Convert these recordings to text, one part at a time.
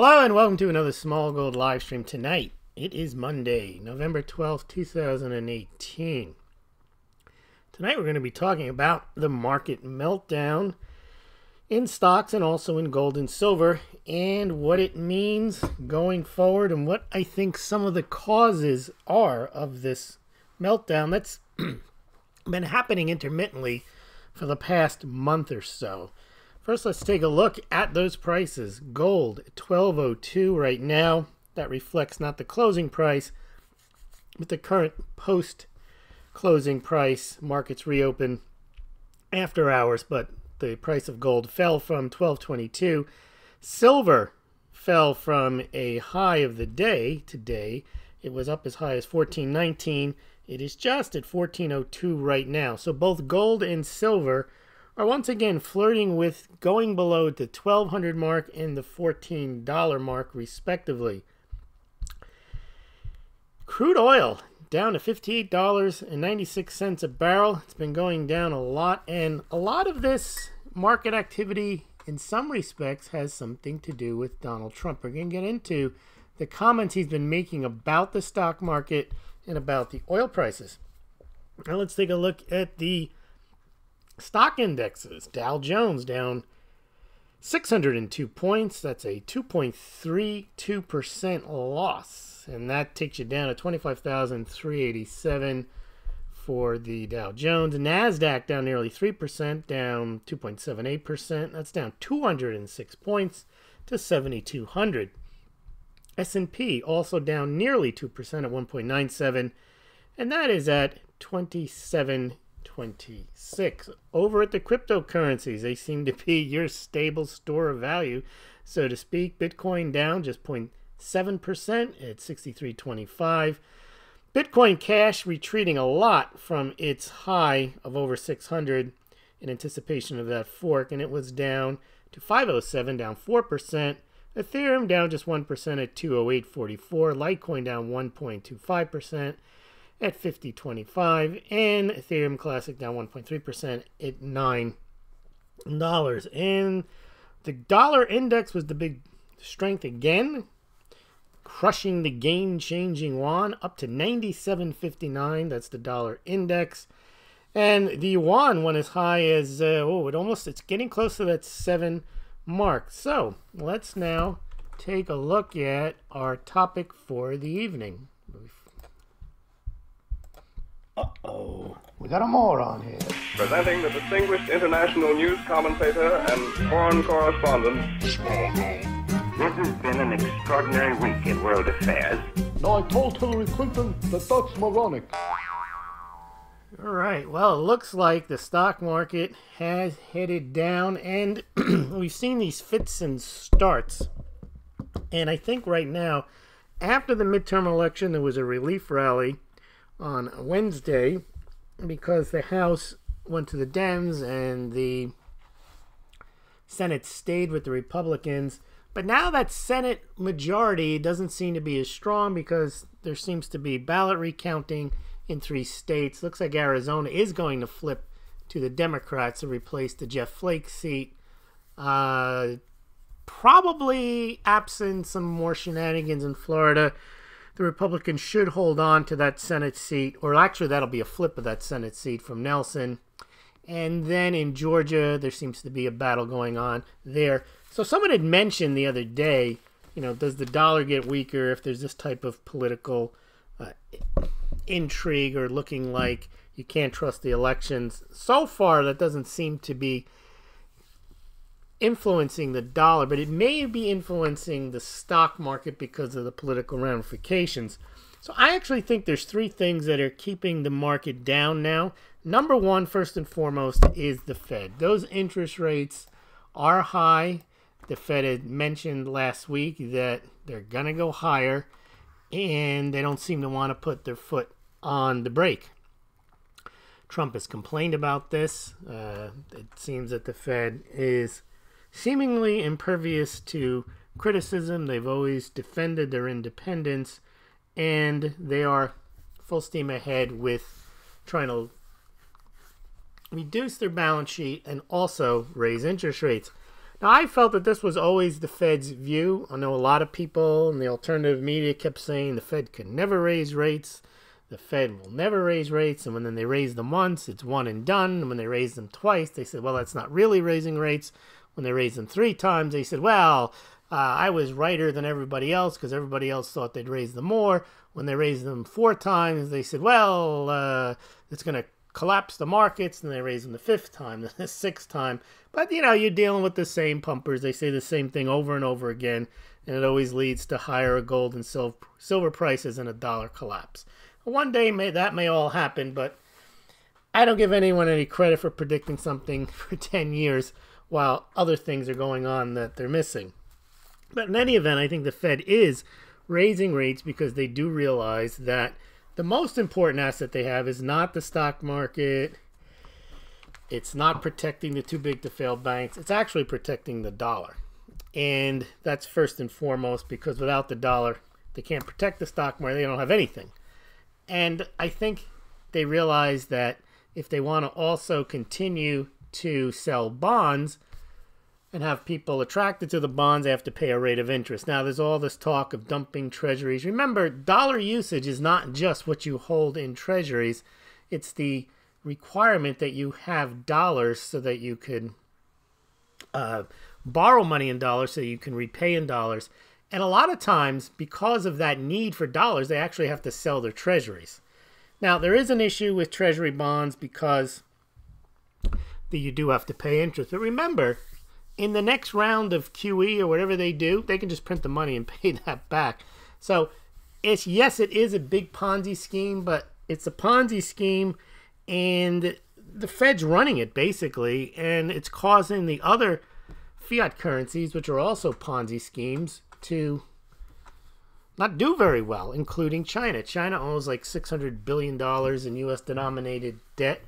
Hello and welcome to another Smaulgld live stream tonight. It is Monday, November 12th, 2018. Tonight we're going to be talking about the market meltdown in stocks and also in gold and silver and what it means going forward and what I think some of the causes are of this meltdown that's been happening intermittently for the past month or so. First, let's take a look at those prices. Gold, $12.02 right now. That reflects not the closing price, but the current post-closing price. Markets reopen after hours, but the price of gold fell from $12.22. Silver fell from a high of the day today. It was up as high as $14.19. It is just at $14.02 right now. So both gold and silver are once again flirting with going below the $1,200 mark and the $14 mark, respectively. Crude oil down to $58.96 a barrel. It's been going down a lot, and a lot of this market activity, in some respects, has something to do with Donald Trump. We're going to get into the comments he's been making about the stock market and about the oil prices. Now let's take a look at the stock indexes. Dow Jones down 602 points. That's a 2.32% loss. And that takes you down to 25,387 for the Dow Jones. NASDAQ down nearly 3%, down 2.78%. That's down 206 points to 7,200. S&P also down nearly 2% at 1.97. And that is at 27.26. Over at the cryptocurrencies, they seem to be your stable store of value, so to speak. Bitcoin down just 0.7% at 63.25. Bitcoin Cash retreating a lot from its high of over 600 in anticipation of that fork, and it was down to 507, down 4%. Ethereum down just 1% at 208.44. Litecoin down 1.25% at 50.25, and Ethereum Classic down 1.3% at $9. And the dollar index was the big strength again, crushing the game-changing yuan up to 97.59. That's the dollar index. And the yuan went as high as, it's getting close to that 7 mark. So let's now take a look at our topic for the evening. We got a moron here. Presenting the distinguished international news commentator and foreign correspondent, Smaulgld. This has been an extraordinary week in world affairs. No, I told Hillary Clinton that that's moronic. All right, well, it looks like the stock market has headed down, and we've seen these fits and starts. And I think right now, after the midterm election, there was a relief rally on Wednesday because the House went to the Dems and the Senate stayed with the Republicans. But now that Senate majority doesn't seem to be as strong because there seems to be ballot recounting in 3 states. Looks like Arizona is going to flip to the Democrats to replace the Jeff Flake seat. Probably absent some more shenanigans in Florida, the Republicans should hold on to that Senate seat, or actually that'll be a flip of that Senate seat from Nelson. And then in Georgia, there seems to be a battle going on there. So someone had mentioned the other day, does the dollar get weaker if there's this type of political intrigue or looking like you can't trust the elections? So far, that doesn't seem to be influencing the dollar, but it may be influencing the stock market because of the political ramifications. So I actually think there's 3 things that are keeping the market down now. Number one, first and foremost, is the Fed. Those interest rates are high. The Fed had mentioned last week that they're going to go higher, and they don't seem to want to put their foot on the brake. Trump has complained about this. It seems that the Fed is seemingly impervious to criticism. They've always defended their independence, and they are full steam ahead with trying to reduce their balance sheet and also raise interest rates. Now, I felt that this was always the Fed's view. I know a lot of people in the alternative media kept saying the Fed could never raise rates. The Fed will never raise rates. And when then they raise them once, it's one and done. And when they raise them twice, they said, well, that's not really raising rates. When they raised them 3 times, they said, well, I was righter than everybody else because everybody else thought they'd raise them more. When they raised them 4 times, they said, well, it's going to collapse the markets. And they raised them the 5th time, the 6th time. But, you know, you're dealing with the same pumpers. They say the same thing over and over again. And it always leads to higher gold and silver prices and a dollar collapse. One day that may all happen, but I don't give anyone any credit for predicting something for 10 years while other things are going on that they're missing. But in any event, I think the Fed is raising rates because they do realize that the most important asset they have is not the stock market. It's not protecting the too big to fail banks. It's actually protecting the dollar. And that's first and foremost because without the dollar, they can't protect the stock market. They don't have anything. And I think they realize that if they want to also continue to sell bonds and have people attracted to the bonds, they have to pay a rate of interest. Now, there's all this talk of dumping treasuries. Remember, dollar usage is not just what you hold in treasuries. It's the requirement that you have dollars so that you can borrow money in dollars so you can repay in dollars. And a lot of times, because of that need for dollars, they actually have to sell their treasuries. Now, there is an issue with treasury bonds because you do have to pay interest. But remember, in the next round of QE or whatever they do, they can just print the money and pay that back. So, yes, it is a big Ponzi scheme, but it's a Ponzi scheme, and the Fed's running it, basically, and it's causing the other fiat currencies, which are also Ponzi schemes, to not do very well, including China. China owns like $600 billion in U.S. denominated debt,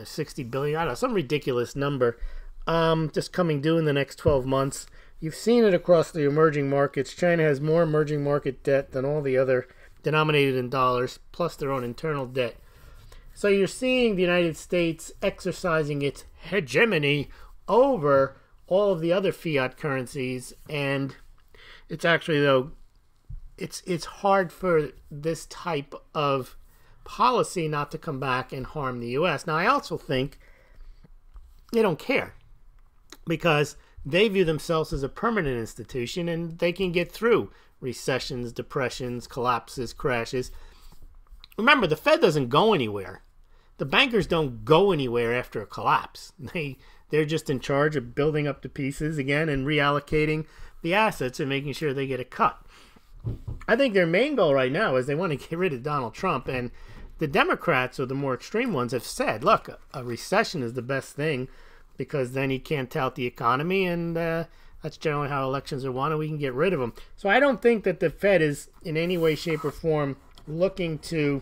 60 billion, I don't know, some ridiculous number, just coming due in the next 12 months. You've seen it across the emerging markets. China has more emerging market debt than all the other denominated in dollars, plus their own internal debt. So you're seeing the United States exercising its hegemony over all of the other fiat currencies, and it's actually, though, it's hard for this type of policy not to come back and harm the U.S. Now, I also think they don't care because they view themselves as a permanent institution and they can get through recessions, depressions, collapses, crashes. Remember, the Fed doesn't go anywhere. The bankers don't go anywhere after a collapse. They're just in charge of building up the pieces again and reallocating the assets and making sure they get a cut. I think their main goal right now is they want to get rid of Donald Trump, and the Democrats, or the more extreme ones, have said, look, a recession is the best thing because then he can't tout the economy, and that's generally how elections are won, and we can get rid of him. So I don't think that the Fed is in any way, shape, or form looking to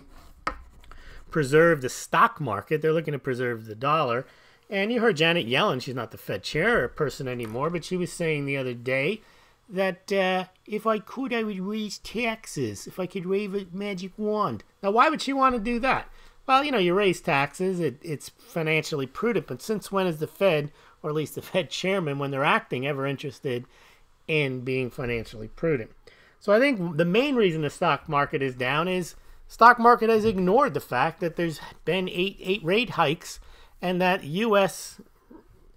preserve the stock market. They're looking to preserve the dollar. And you heard Janet Yellen, she's not the Fed chairperson anymore, but she was saying the other day that if I could, I would raise taxes, if I could wave a magic wand. Now, why would she want to do that? Well, you know, you raise taxes, it's financially prudent, but since when is the Fed, or at least the Fed chairman, when they're acting, ever interested in being financially prudent? So I think the main reason the stock market is down is stock market has ignored the fact that there's been eight rate hikes and that U.S.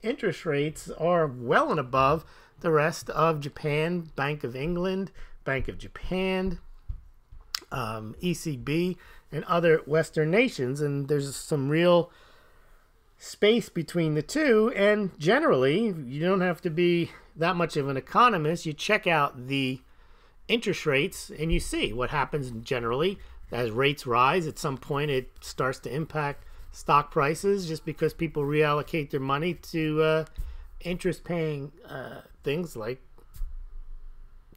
interest rates are well and above the rest of Japan, Bank of England, Bank of Japan, ECB, and other Western nations. And there's some real space between the two. And generally, you don't have to be that much of an economist. You check out the interest rates and you see what happens generally. As rates rise, at some point it starts to impact stock prices just because people reallocate their money to interest-paying things like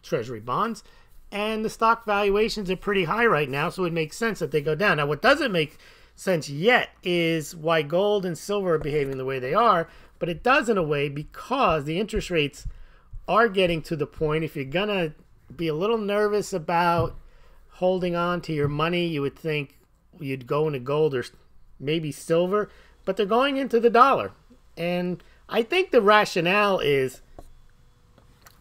treasury bonds. And the stock valuations are pretty high right now, so it makes sense that they go down. Now, what doesn't make sense yet is why gold and silver are behaving the way they are, but it does in a way because the interest rates are getting to the point, if you're going to be a little nervous about holding on to your money, you would think you'd go into gold or maybe silver, but they're going into the dollar. And I think the rationale is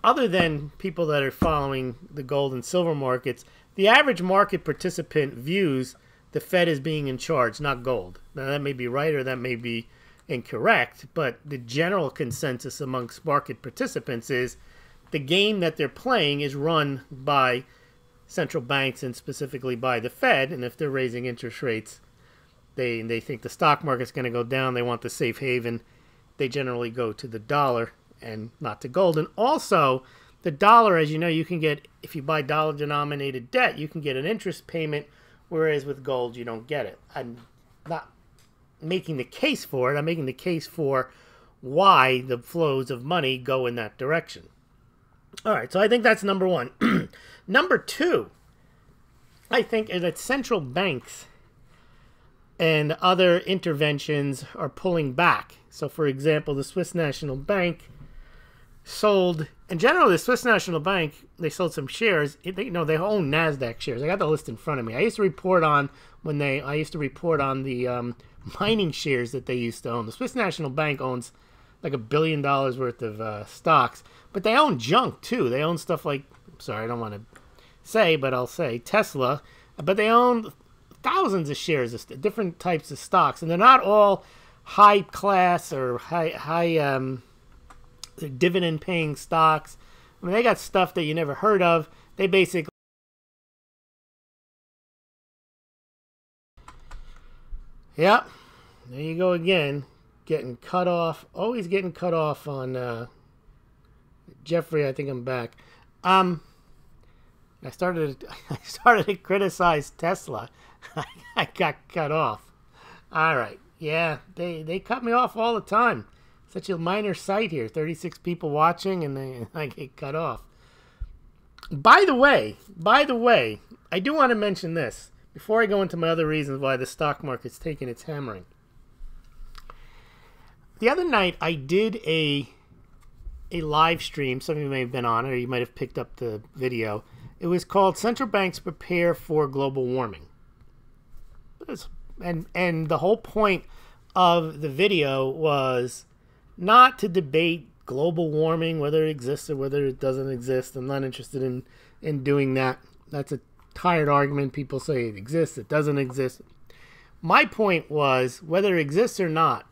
other than people that are following the gold and silver markets, the average market participant views the Fed as being in charge, not gold. Now, that may be right or that may be incorrect, but the general consensus amongst market participants is the game that they're playing is run by central banks and specifically by the Fed, and if they're raising interest rates, they think the stock market's going to go down, they want the safe haven, they generally go to the dollar and not to gold. And also, the dollar, as you know, you can get, if you buy dollar-denominated debt, you can get an interest payment, whereas with gold, you don't get it. I'm not making the case for it. I'm making the case for why the flows of money go in that direction. All right, so I think that's number one. Number two, I think, is that central banks and other interventions are pulling back. So, for example, the Swiss National Bank sold, and generally the Swiss National Bank, they sold some shares. They own NASDAQ shares. I got the list in front of me. I used to report on the mining shares that they used to own. The Swiss National Bank owns like $1 billion worth of stocks, but they own junk too. They own stuff like, sorry, I don't want to say, but I'll say Tesla, but they own thousands of shares of different types of stocks, and they're not all high class or high dividend paying stocks. I mean, they got stuff that you never heard of. They basically, yeah, there you go again, getting cut off, always getting cut off on Jeffrey. I think I'm back. I started to criticize Tesla. I got cut off. All right. Yeah, they cut me off all the time. Such a minor site here. 36 people watching, and I get cut off. By the way, I do want to mention this before I go into my other reasons why the stock market's taking its hammering. The other night, I did a live stream. Some of you may have been on it, or you might have picked up the video. It was called Central Banks Prepare for Global Warming. And the whole point of the video was not to debate global warming, whether it exists or whether it doesn't exist. I'm not interested in doing that. That's a tired argument. People say it exists, it doesn't exist. My point was whether it exists or not,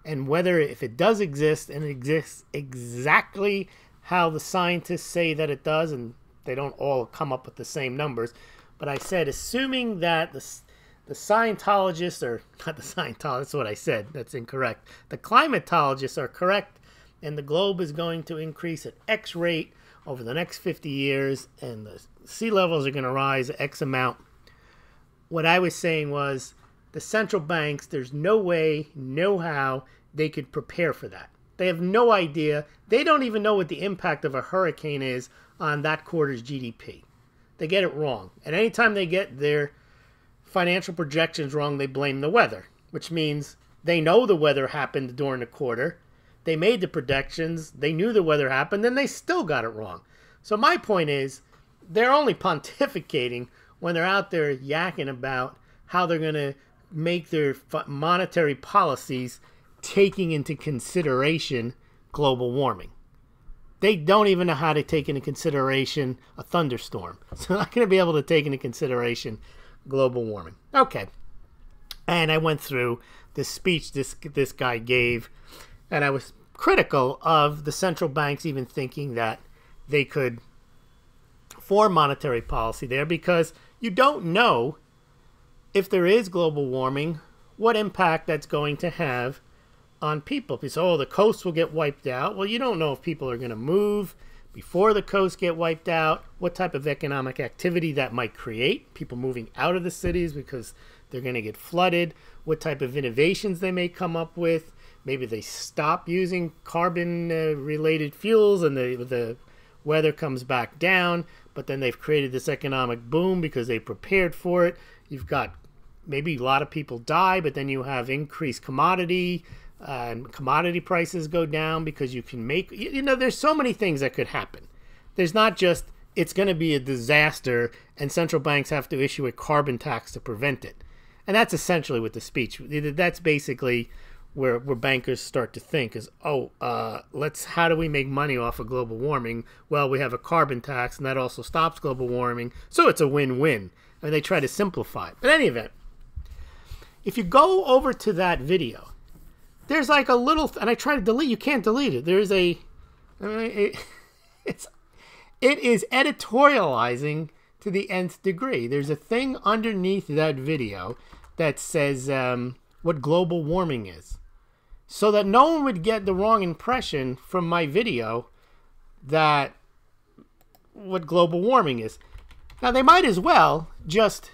and whether if it does exist and it exists exactly how the scientists say that it does, and they don't all come up with the same numbers, but I said assuming that the Scientologists, or not the Scientologists, that's what I said, that's incorrect. The climatologists are correct, and the globe is going to increase at X rate over the next 50 years, and the sea levels are going to rise X amount. What I was saying was the central banks, there's no way, no how they could prepare for that. They have no idea. They don't even know what the impact of a hurricane is on that quarter's GDP. They get it wrong. And anytime they get their financial projections wrong, they blame the weather, which means they know the weather happened during the quarter. They made the projections. They knew the weather happened, and they still got it wrong. So my point is, they're only pontificating when they're out there yakking about how they're going to make their monetary policies taking into consideration global warming. They don't even know how to take into consideration a thunderstorm. So they're not going to be able to take into consideration global warming. Okay. And I went through the speech this guy gave, and I was critical of the central banks even thinking that they could form monetary policy there, because you don't know if there is global warming, what impact that's going to have on people. People say, oh, the coast will get wiped out. Well, you don't know if people are going to move before the coast get wiped out, what type of economic activity that might create, people moving out of the cities because they're going to get flooded, what type of innovations they may come up with. Maybe they stop using carbon-related fuels and the weather comes back down, but then they've created this economic boom because they prepared for it. You've got maybe a lot of people die, but then you have increased commodity and commodity prices go down because you can make, there's so many things that could happen. There's not just it's going to be a disaster and central banks have to issue a carbon tax to prevent it. And that's essentially what the speech, that's basically where bankers start to think is, how do we make money off of global warming? Well, we have a carbon tax, and that also stops global warming, so it's a win-win. I mean, they try to simplify it. But in any event, if you go over to that video, there's like a little, and I try to delete, you can't delete it. There's it is editorializing to the nth degree. There's a thing underneath that video that says what global warming is, so that no one would get the wrong impression from my video that what global warming is. Now, they might as well just,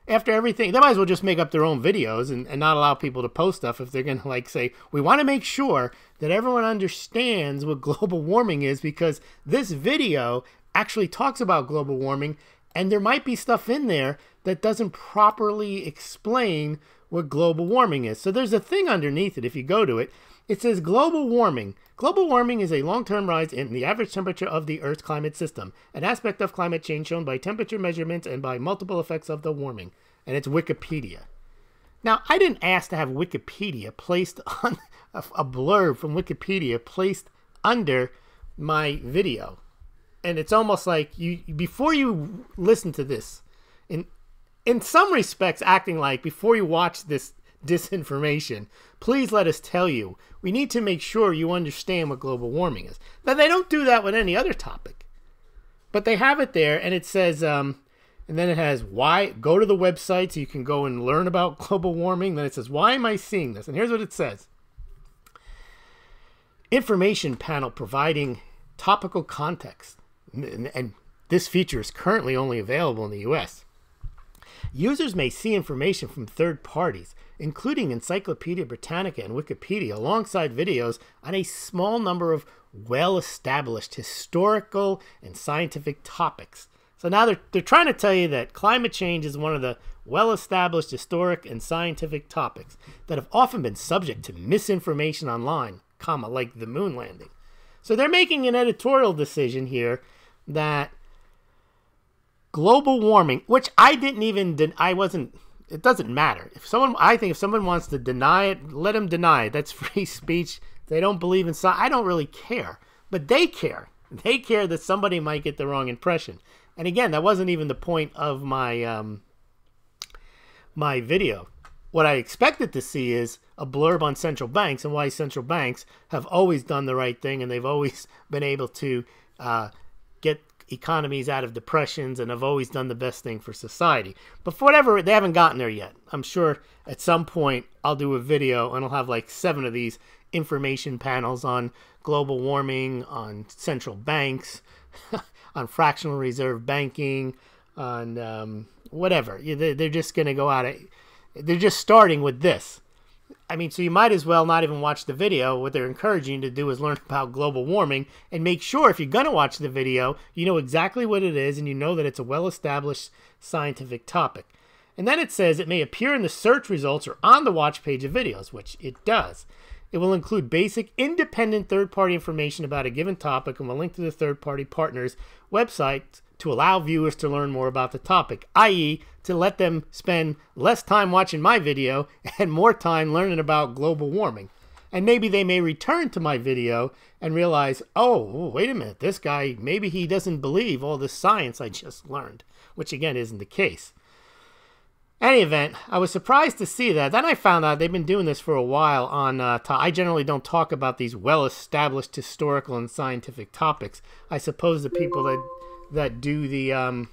after everything, they might as well just make up their own videos and not allow people to post stuff if they're going to, like, say, we want to make sure that everyone understands what global warming is, because this video actually talks about global warming, and there might be stuff in there that doesn't properly explain what global warming is. So there's a thing underneath it. If you go to it, it says global warming. Global warming is a long-term rise in the average temperature of the Earth's climate system, an aspect of climate change shown by temperature measurements and by multiple effects of the warming. And it's Wikipedia. Now, I didn't ask to have Wikipedia placed on a blurb from Wikipedia placed under my video. And it's almost like before you listen to this, in some respects acting like before you watch this disinformation, please let us tell you, we need to make sure you understand what global warming is. Now, they don't do that with any other topic, but they have it there, and it says, and then it has why, go to the website so you can go and learn about global warming. Then it says, why am I seeing this? And here's what it says. Information panel providing topical context. And this feature is currently only available in the US. Users may see information from third parties, including Encyclopedia Britannica and Wikipedia, alongside videos on a small number of well-established historical and scientific topics. So now they're trying to tell you that climate change is one of the well-established historic and scientific topics that have often been subject to misinformation online, like the moon landing. So they're making an editorial decision here that global warming, which I didn't even, it doesn't matter. I think if someone wants to deny it, let them deny it. That's free speech. If they don't believe in science, I don't really care. But they care. They care that somebody might get the wrong impression. And again, that wasn't even the point of my my video. What I expected to see is a blurb on central banks and why central banks have always done the right thing, and they've always been able to get economies out of depressions and have always done the best thing for society. But for whatever, they haven't gotten there yet. I'm sure at some point I'll do a video and I'll have like 7 of these information panels on global warming, on central banks, on fractional reserve banking, on whatever. They're just going to go out. They're just starting with this. I mean, so you might as well not even watch the video. What they're encouraging you to do is learn about global warming and make sure if you're going to watch the video, you know exactly what it is and you know that it's a well-established scientific topic. And then it says it may appear in the search results or on the watch page of videos, which it does. It will include basic independent third-party information about a given topic and will link to the third-party partner's website to allow viewers to learn more about the topic, i.e. to let them spend less time watching my video and more time learning about global warming. And maybe they may return to my video and realize, oh, wait a minute, this guy, maybe he doesn't believe all this science I just learned, which again isn't the case. Any event, I was surprised to see that. Then I found out they've been doing this for a while on, I generally don't talk about these well-established historical and scientific topics. I suppose the people that do the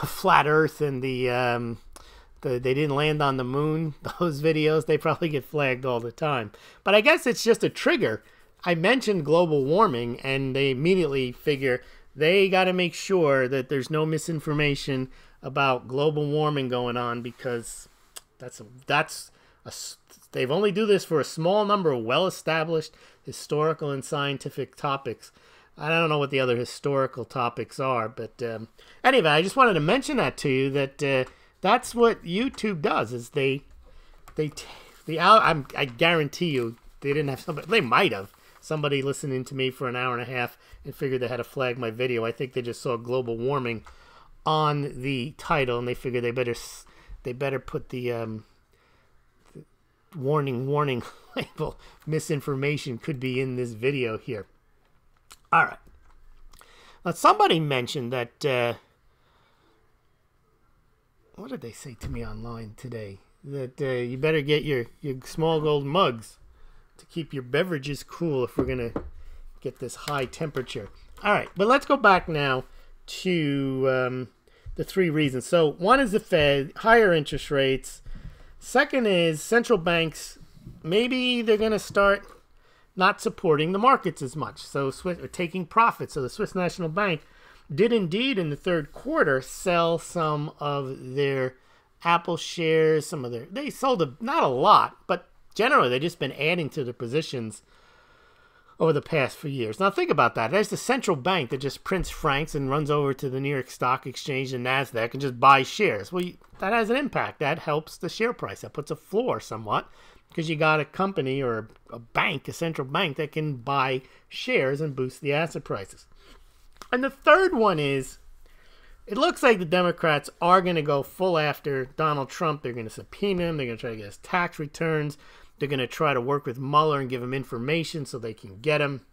flat earth and the they didn't land on the moon, those videos, they probably get flagged all the time. But I guess it's just a trigger. I mentioned global warming and they immediately figure they got to make sure that there's no misinformation about global warming going on, because they've only do this for a small number of well-established historical and scientific topics. I don't know what the other historical topics are, but anyway, I just wanted to mention that to you, that that's what YouTube does. Is I guarantee you they didn't have somebody. They might have somebody listening to me for an hour and a half and figured they had to flag my video. I think they just saw global warming on the title and they figured they better put the warning label misinformation could be in this video here. All right. Now, somebody mentioned that, what did they say to me online today? That you better get your Smaulgld mugs to keep your beverages cool if we're going to get this high temperature. All right, but let's go back now to the three reasons. So one is the Fed, higher interest rates. Second is central banks, maybe they're going to start not supporting the markets as much. So taking profits. So the Swiss National Bank did indeed in the third quarter sell some of their Apple shares, they sold not a lot, but generally they've just been adding to the positions over the past few years. Now think about that. There's the central bank that just prints francs and runs over to the New York Stock Exchange and NASDAQ and just buys shares. Well, that has an impact. That helps the share price. That puts a floor somewhat because you got a company or a bank, a central bank that can buy shares and boost the asset prices. And the third one is, it looks like the Democrats are going to go full after Donald Trump. They're going to subpoena him. They're going to try to get his tax returns. They're going to try to work with Mueller and give him information so they can get him.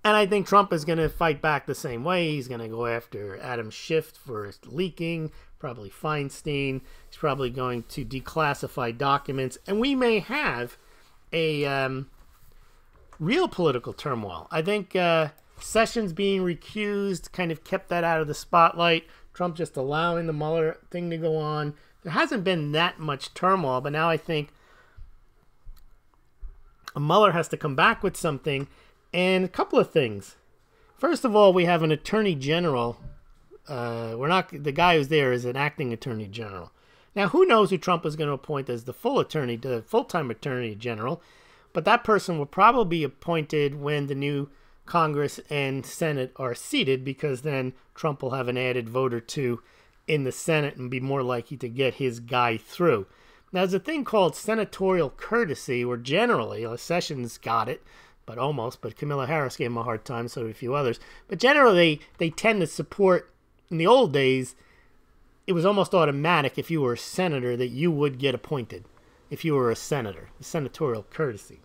And I think Trump is going to fight back the same way. He's going to go after Adam Schiff for leaking, probably Feinstein. He's probably going to declassify documents. And we may have a real political turmoil. I think Sessions being recused kind of kept that out of the spotlight. Trump just allowing the Mueller thing to go on. There hasn't been that much turmoil, but now I think Mueller has to come back with something, and a couple of things. First of all, we have an attorney general. The guy who's there is an acting attorney general. Now, who knows who Trump is going to appoint as the full-time attorney general? But that person will probably be appointed when the new Congress and Senate are seated, because then Trump will have an added vote or two in the Senate and be more likely to get his guy through. Now, there's a thing called senatorial courtesy, where generally, Sessions got it, but Kamala Harris gave him a hard time, so did a few others. But generally, they tend to support, in the old days, it was almost automatic if you were a senator that you would get appointed if you were a senator, the senatorial courtesy.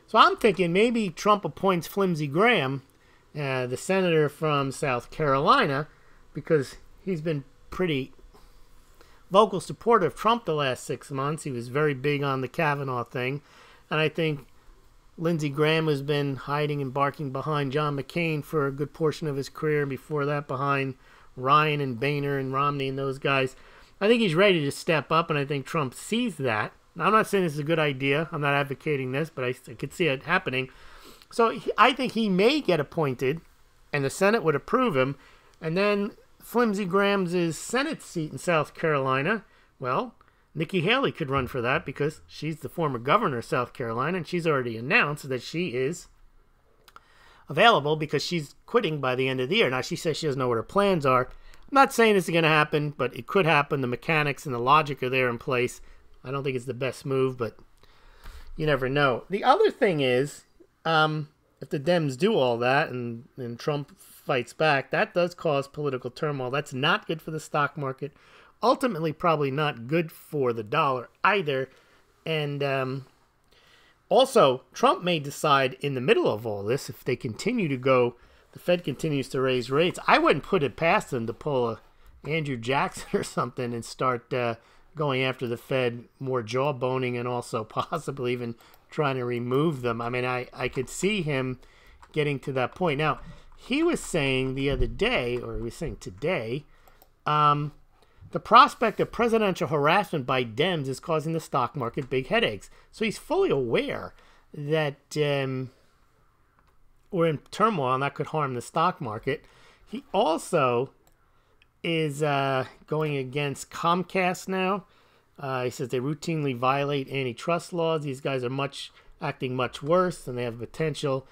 So I'm thinking maybe Trump appoints Flimsy Graham, the senator from South Carolina, because he's been pretty vocal supporter of Trump the last 6 months. He was very big on the Kavanaugh thing. And I think Lindsey Graham has been hiding and barking behind John McCain for a good portion of his career. Before that, behind Ryan and Boehner and Romney and those guys. I think he's ready to step up, and I think Trump sees that. Now, I'm not saying this is a good idea. I'm not advocating this, but I could see it happening. So I think he may get appointed, and the Senate would approve him, and then Flimsy Graham's Senate seat in South Carolina, well, Nikki Haley could run for that because she's the former governor of South Carolina, and she's already announced that she is available because she's quitting by the end of the year. Now, she says she doesn't know what her plans are. I'm not saying this is going to happen, but it could happen. The mechanics and the logic are there in place. I don't think it's the best move, but you never know. The other thing is, if the Dems do all that and Trump fights back, that does cause political turmoil. That's not good for the stock market. Ultimately, probably not good for the dollar either. And also, Trump may decide in the middle of all this, if they continue to go, the Fed continues to raise rates, I wouldn't put it past them to pull a Andrew Jackson or something and start going after the Fed, more jawboning, and also possibly even trying to remove them. I mean, I could see him getting to that point. Now, he was saying the other day, or he was saying today, the prospect of presidential harassment by Dems is causing the stock market big headaches. So he's fully aware that we're in turmoil and that could harm the stock market. He also is going against Comcast now. He says they routinely violate antitrust laws. These guys are acting much worse, and they have potential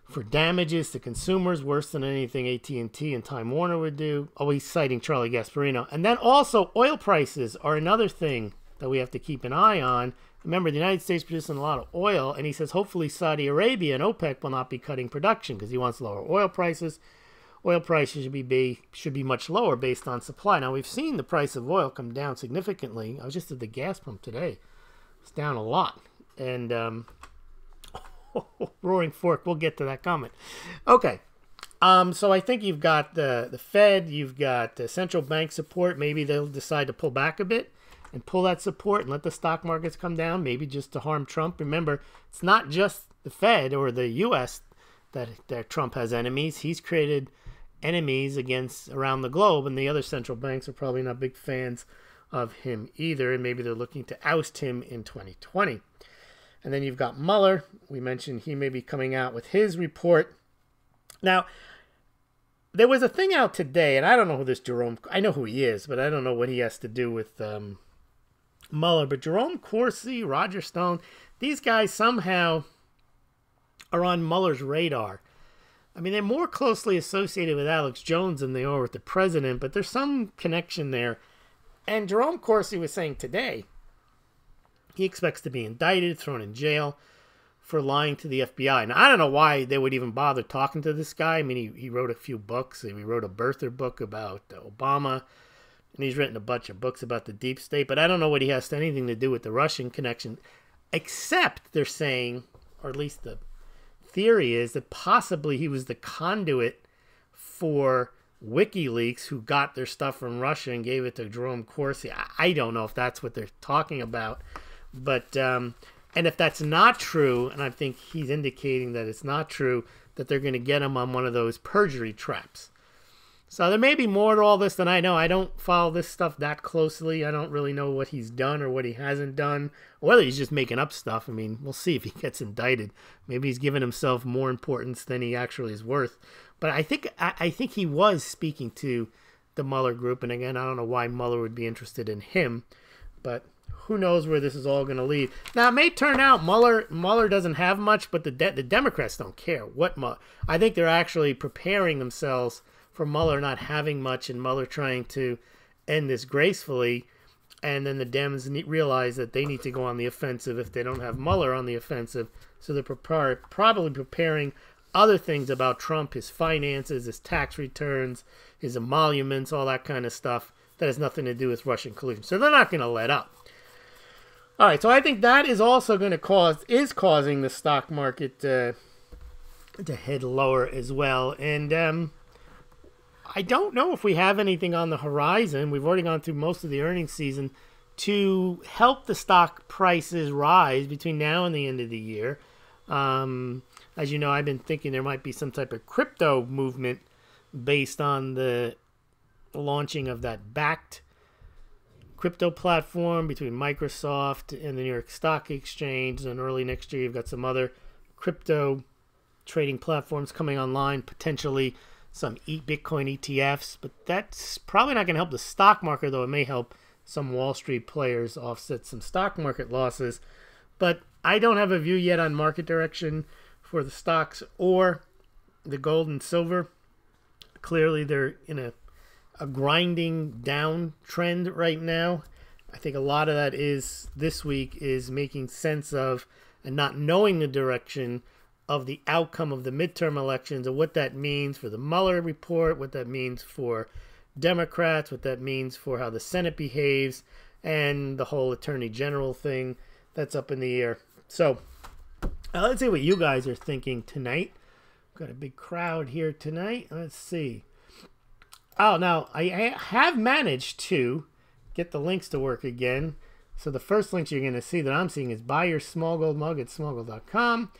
for damages to consumers worse than anything AT&T and Time Warner would do. Oh, he's citing Charlie Gasparino. And then also oil prices are another thing that we have to keep an eye on. Remember, the United States producing a lot of oil, and he says hopefully Saudi Arabia and OPEC will not be cutting production because he wants lower oil prices. oil prices should be much lower based on supply. Now, we've seen the price of oil come down significantly. I was just at the gas pump today. It's down a lot. And roaring fork, we'll get to that comment. Okay. So I think you've got the Fed, you've got the central bank support. Maybe they'll decide to pull back a bit and pull that support and let the stock markets come down, maybe just to harm Trump. Remember, it's not just the Fed or the U.S. that Trump has enemies. He's created enemies around the globe, and the other central banks are probably not big fans of him either, and maybe they're looking to oust him in 2020. And then you've got Mueller. We mentioned he may be coming out with his report. Now, there was a thing out today, and I don't know who this Jerome... I know who he is, but I don't know what he has to do with Mueller. But Jerome Corsi, Roger Stone, these guys somehow are on Mueller's radar. I mean, they're more closely associated with Alex Jones than they are with the president, but there's some connection there. And Jerome Corsi was saying today he expects to be indicted, thrown in jail for lying to the FBI. Now, I don't know why they would even bother talking to this guy. I mean, he wrote a few books. He wrote a birther book about Obama, and he's written a bunch of books about the deep state, but I don't know what he has anything to do with the Russian connection, except they're saying, or at least the theory is, that possibly he was the conduit for WikiLeaks, who got their stuff from Russia and gave it to Jerome Corsi. I don't know if that's what they're talking about, but and if that's not true, and I think he's indicating that it's not true, that they're going to get him on one of those perjury traps. So there may be more to all this than I know. I don't follow this stuff that closely. I don't really know what he's done or what he hasn't done, or whether he's just making up stuff. I mean, we'll see if he gets indicted. Maybe he's given himself more importance than he actually is worth. But I think he was speaking to the Mueller group, and again, I don't know why Mueller would be interested in him, but who knows where this is all going to lead. Now, it may turn out Mueller doesn't have much, but the Democrats don't care what Mueller. I think they're actually preparing themselves for Mueller not having much and Mueller trying to end this gracefully, and then the Dems realize that they need to go on the offensive if they don't have Mueller on the offensive, so they're probably preparing other things about Trump, his finances, his tax returns, his emoluments, all that kind of stuff that has nothing to do with Russian collusion. So they're not going to let up. All right, so I think that is also going to causing the stock market to head lower as well. And I don't know if we have anything on the horizon. We've already gone through most of the earnings season to help the stock prices rise between now and the end of the year. As you know, I've been thinking there might be some type of crypto movement based on the launching of that backed crypto platform between Microsoft and the New York Stock Exchange. And early next year, you've got some other crypto trading platforms coming online, potentially some Bitcoin ETFs. But that's probably not going to help the stock market, though it may help some Wall Street players offset some stock market losses. But I don't have a view yet on market direction for the stocks or the gold and silver. Clearly, they're in a grinding down trend right now. I think a lot of that is this week is making sense of and not knowing the direction of the outcome of the midterm elections and what that means for the Mueller report, what that means for Democrats, what that means for how the Senate behaves, and the whole Attorney General thing that's up in the air. So let's see what you guys are thinking tonight. Got a big crowd here tonight. Let's see. Oh, now I have managed to get the links to work again. So the first links you're going to see that I'm seeing is buy your Smaulgld mug at smaulgld.com.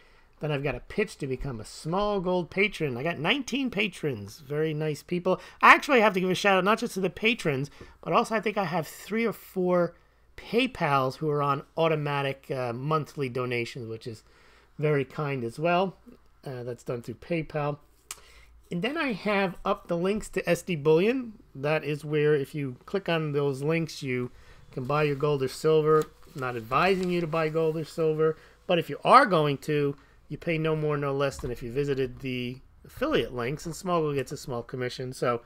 Then I've got a pitch to become a Smaulgld patron. I got 19 patrons. Very nice people. I actually have to give a shout out not just to the patrons, but also I think I have 3 or 4 PayPals who are on automatic monthly donations, which is very kind as well. That's done through PayPal. And then I have up the links to SD Bullion. That is where if you click on those links, you can buy your gold or silver. I'm not advising you to buy gold or silver, but if you are going to, you pay no more, no less than if you visited the affiliate links, and Smaulgld gets a small commission. So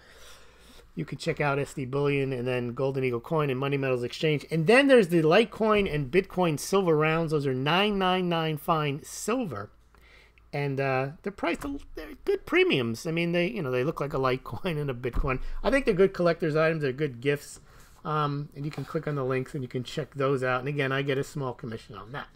you can check out SD Bullion and then Golden Eagle Coin and Money Metals Exchange. And then there's the Litecoin and Bitcoin silver rounds. Those are $9.99 fine silver And they're priced, they're good premiums. I mean, they look like a Litecoin and a Bitcoin. I think they're good collector's items. They're good gifts. And you can click on the links and you can check those out. And again, I get a small commission on that.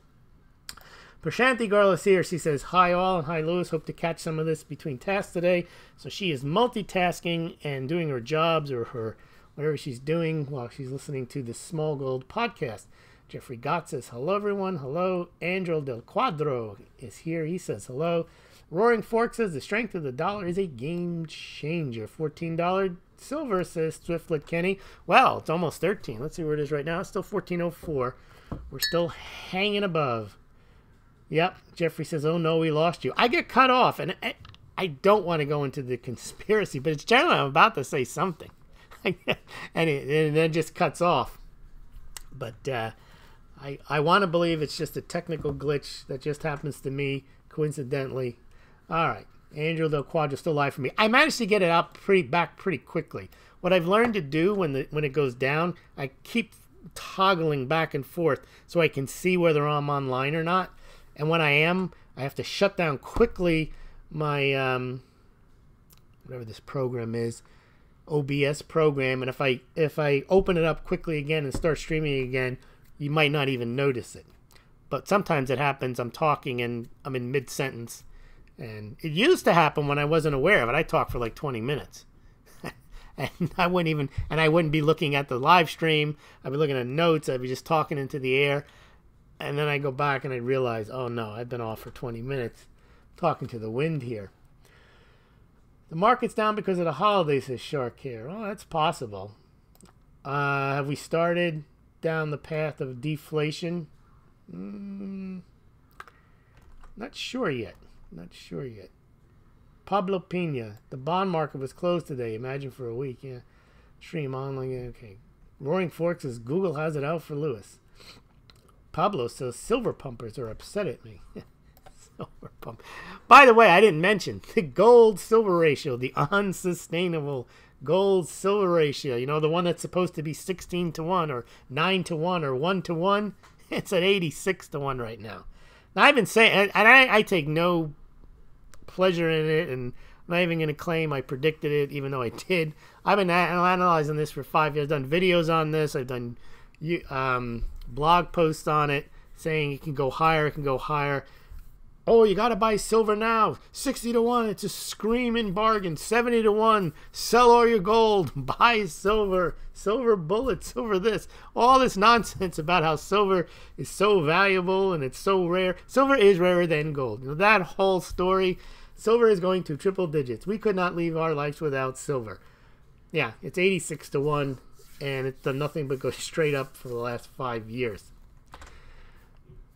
Prashanti Garlas here. She says, hi all and hi Lewis. Hope to catch some of this between tasks today. So she is multitasking and doing her jobs or her whatever she's doing while she's listening to the Smaulgld podcast. Jeffrey Gott says, hello everyone. Hello. Angel Del Cuadro is here. He says, hello. Roaring Fork says, the strength of the dollar is a game changer. $14 silver, says Swiftlet Kenny. Well, it's almost 13. Let's see where it is right now. It's still 14.04. We're still hanging above. Yep. Jeffrey says, oh no, we lost you. I get cut off, and I don't want to go into the conspiracy, but it's generally I'm about to say something. and it then just cuts off. But I want to believe it's just a technical glitch that just happens to me coincidentally. All right. Angel Del Quadro still live for me. I managed to get it out back pretty quickly. What I've learned to do when it goes down, I keep toggling back and forth so I can see whether I'm online or not. And when I am, I have to shut down quickly my whatever this program is, OBS program. And if I open it up quickly again and start streaming again, you might not even notice it. But sometimes it happens. I'm talking and I'm in mid-sentence. And it used to happen when I wasn't aware of it. I talked for like 20 minutes. and I wouldn't be looking at the live stream. I'd be looking at notes. I'd be just talking into the air. And then I go back and I realize, oh no, I've been off for 20 minutes talking to the wind here. The market's down because of the holidays, says Shark here. Oh, that's possible. Have we started down the path of deflation? Not sure yet. Not sure yet. Pablo Pena. The bond market was closed today. Imagine for a week. Yeah. Stream online. Okay. Roaring Fork says Google has it out for Lewis. Pablo says silver pumpers are upset at me. Silver pump. By the way, I didn't mention the gold-silver ratio, the unsustainable gold-silver ratio. You know, the one that's supposed to be 16-1 or 9-1 or 1-1. It's at 86-1 right now. Now, I've been saying, and I take no pleasure in it, and I'm not even going to claim I predicted it, even though I did. I've been analyzing this for 5 years. I've done videos on this. I've done blog posts on it saying it can go higher, it can go higher. Oh, you got to buy silver now. 60-1, it's a screaming bargain. 70-1, sell all your gold, buy silver, silver bullets, silver this. All this nonsense about how silver is so valuable and it's so rare. Silver is rarer than gold. You know, that whole story, silver is going to triple digits. We could not leave our lives without silver. Yeah, it's 86-1. And it's done nothing but go straight up for the last 5 years.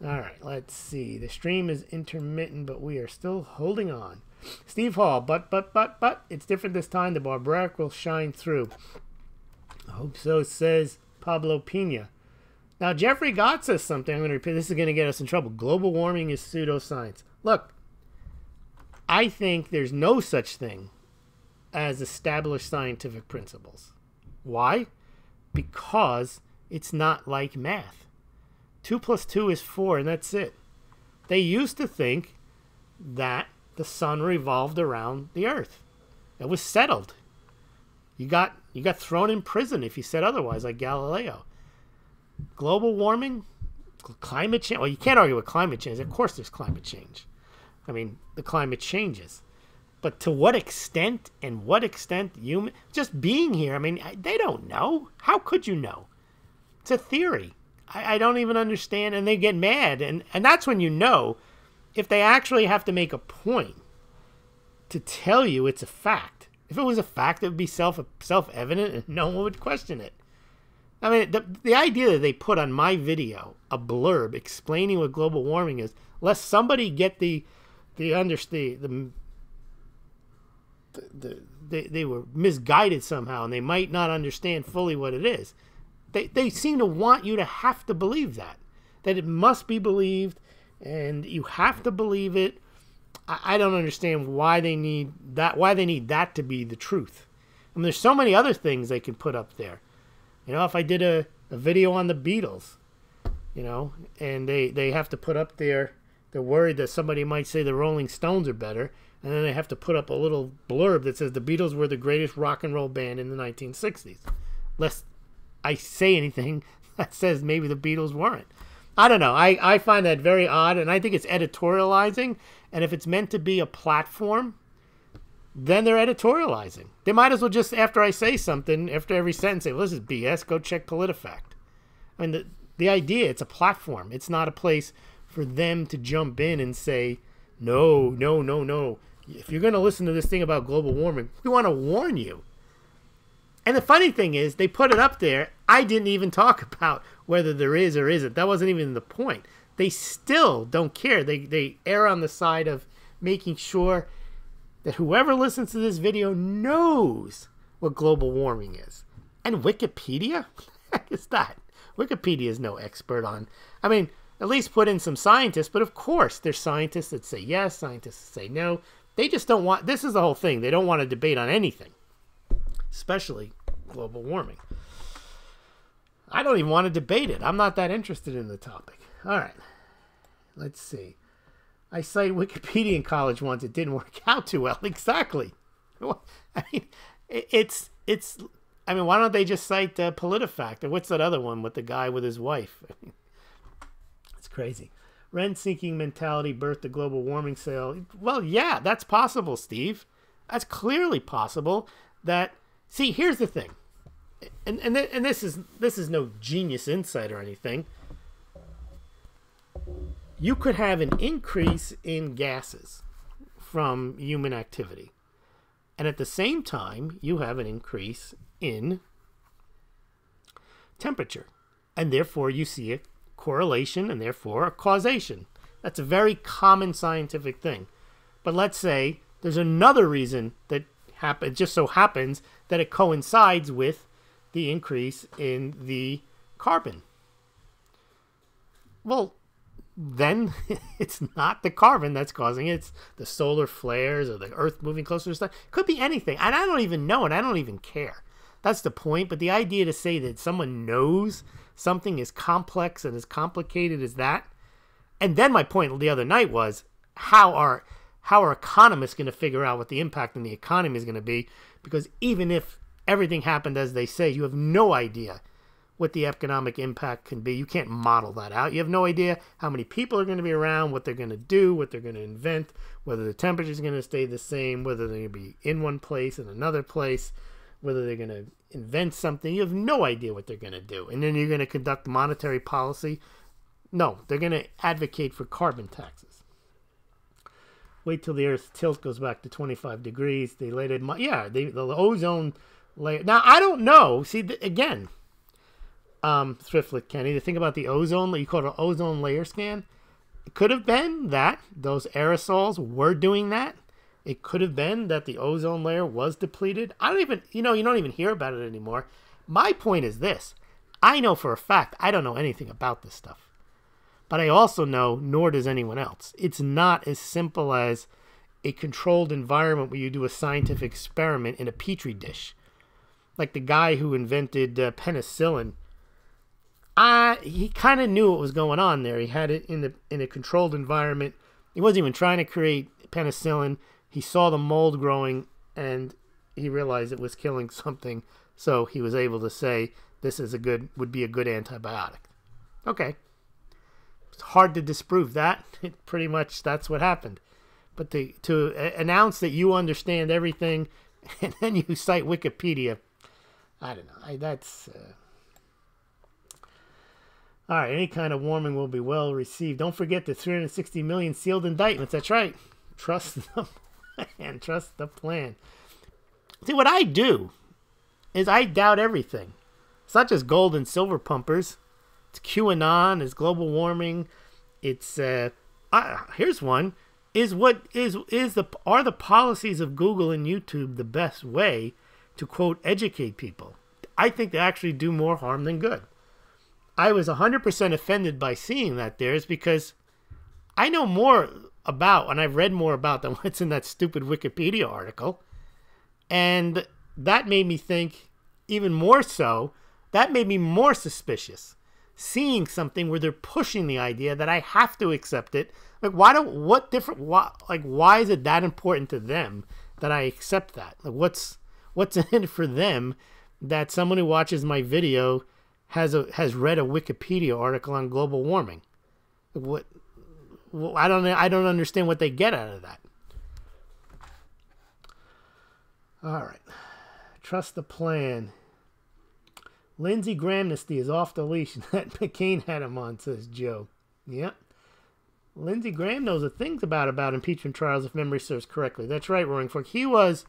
All right, let's see. The stream is intermittent, but we are still holding on. Steve Hall, but, it's different this time. The barbaric will shine through. I hope so, says Pablo Pena. Now, Jeffrey Gott says something. I'm going to repeat. This is going to get us in trouble. Global warming is pseudoscience. Look, I think there's no such thing as established scientific principles. Why? Because it's not like math. 2 + 2 is 4, and that's it. They used to think that the sun revolved around the earth. It was settled. You got thrown in prison if you said otherwise, like Galileo. Global warming, climate change. Well, you can't argue with climate change. Of course there's climate change. I mean, the climate changes. But to what extent and what extent human... Just being here, I mean, they don't know. How could you know? It's a theory. I don't even understand, and they get mad. And that's when you know if they actually have to make a point to tell you it's a fact. If it was a fact, it would be self-evident and no one would question it. I mean, the idea that they put on my video a blurb explaining what global warming is, lest somebody get they were misguided somehow and they might not understand fully what it is. They seem to want you to have to believe that it must be believed and you have to believe it. I don't understand why they need that to be the truth. I mean, there's so many other things they can put up there. You know, if I did a video on the Beatles, you know, and they have to put up there They're worried that somebody might say the Rolling Stones are better, and then they have to put up a little blurb that says the Beatles were the greatest rock and roll band in the 1960s. Lest I say anything that says maybe the Beatles weren't. I don't know. I find that very odd, and I think it's editorializing. And if it's meant to be a platform, then they're editorializing. They might as well just, after I say something, after every sentence, say, well, this is BS, go check PolitiFact. I mean, the idea, it's a platform. It's not a place for them to jump in and say, no, no, no, no. If you're going to listen to this thing about global warming, we want to warn you. And the funny thing is, they put it up there. I didn't even talk about whether there is or isn't. That wasn't even the point. They still don't care. They err on the side of making sure that whoever listens to this video knows what global warming is. And Wikipedia? What the heck is that? Wikipedia is no expert on... I mean, at least put in some scientists, but of course there's scientists that say yes, scientists that say no. They just don't want... This is the whole thing. They don't want to debate on anything, especially global warming. I don't even want to debate it. I'm not that interested in the topic. All right. Let's see. I cited Wikipedia in college once. It didn't work out too well. Exactly. I mean, I mean, why don't they just cite PolitiFact? Or what's that other one with the guy with his wife? It's crazy. Rent-seeking mentality birthed the global warming sale. Well, yeah, that's possible, Steve. That's clearly possible. That, see, here's the thing. And this is no genius insight or anything. You could have an increase in gases from human activity. And at the same time, you have an increase in temperature. And therefore, you see a correlation and therefore a causation. That's a very common scientific thing. But let's say there's another reason that it just so happens that it coincides with the increase in the carbon. Well, then it's not the carbon that's causing it. It's the solar flares or the Earth moving closer to stuff. Could be anything. And I don't even know, and I don't even care. That's the point. But the idea to say that someone knows something as complex and as complicated as that. And then my point the other night was, how are economists going to figure out what the impact on the economy is going to be? Because even if everything happened as they say, you have no idea what the economic impact can be. You can't model that out. You have no idea how many people are going to be around, what they're going to do, what they're going to invent, whether the temperature is going to stay the same, whether they're going to be in one place, in another place, whether they're going to invent something. You have no idea what they're going to do. And then you're going to conduct monetary policy. No, they're going to advocate for carbon taxes. Wait till the Earth's tilt goes back to 25 degrees. They laid it, the ozone layer. Now, I don't know. See, again, Thriftlet Kenny, to think about the ozone, you call it an ozone layer scan. It could have been that those aerosols were doing that. It could have been that the ozone layer was depleted. I don't even, you don't even hear about it anymore. My point is this. I know for a fact, I don't know anything about this stuff. But I also know, nor does anyone else, it's not as simple as a controlled environment where you do a scientific experiment in a petri dish. Like the guy who invented penicillin. He kind of knew what was going on there. He had it in a controlled environment. He wasn't even trying to create penicillin. He saw the mold growing, and he realized it was killing something. So he was able to say, this is would be a good antibiotic. Okay. It's hard to disprove that. Pretty much that's what happened. But to announce that you understand everything and then you cite Wikipedia, I don't know. That's... All right, any kind of warming will be well received. Don't forget the 360 million sealed indictments. That's right. Trust the plan. Trust the plan. See, what I do is I doubt everything. It's not just gold and silver pumpers. It's QAnon. It's global warming. It's here's one. Are the policies of Google and YouTube the best way to, quote, educate people? I think they actually do more harm than good. I was 100% offended by seeing that there is because I know more about, and I've read more about than what's in that stupid Wikipedia article. And that made me think even more so, that made me more suspicious seeing something where they're pushing the idea that I have to accept it. Like, why is it that important to them that I accept that? Like, what's in it for them that someone who watches my video has read a Wikipedia article on global warming? What? I don't understand what they get out of that. All right. Trust the plan. Lindsey Grahamnesty is off the leash that McCain had him on, says Joe. Yep. Lindsey Graham knows the things about impeachment trials, if memory serves correctly. That's right, Roaring Fork. He was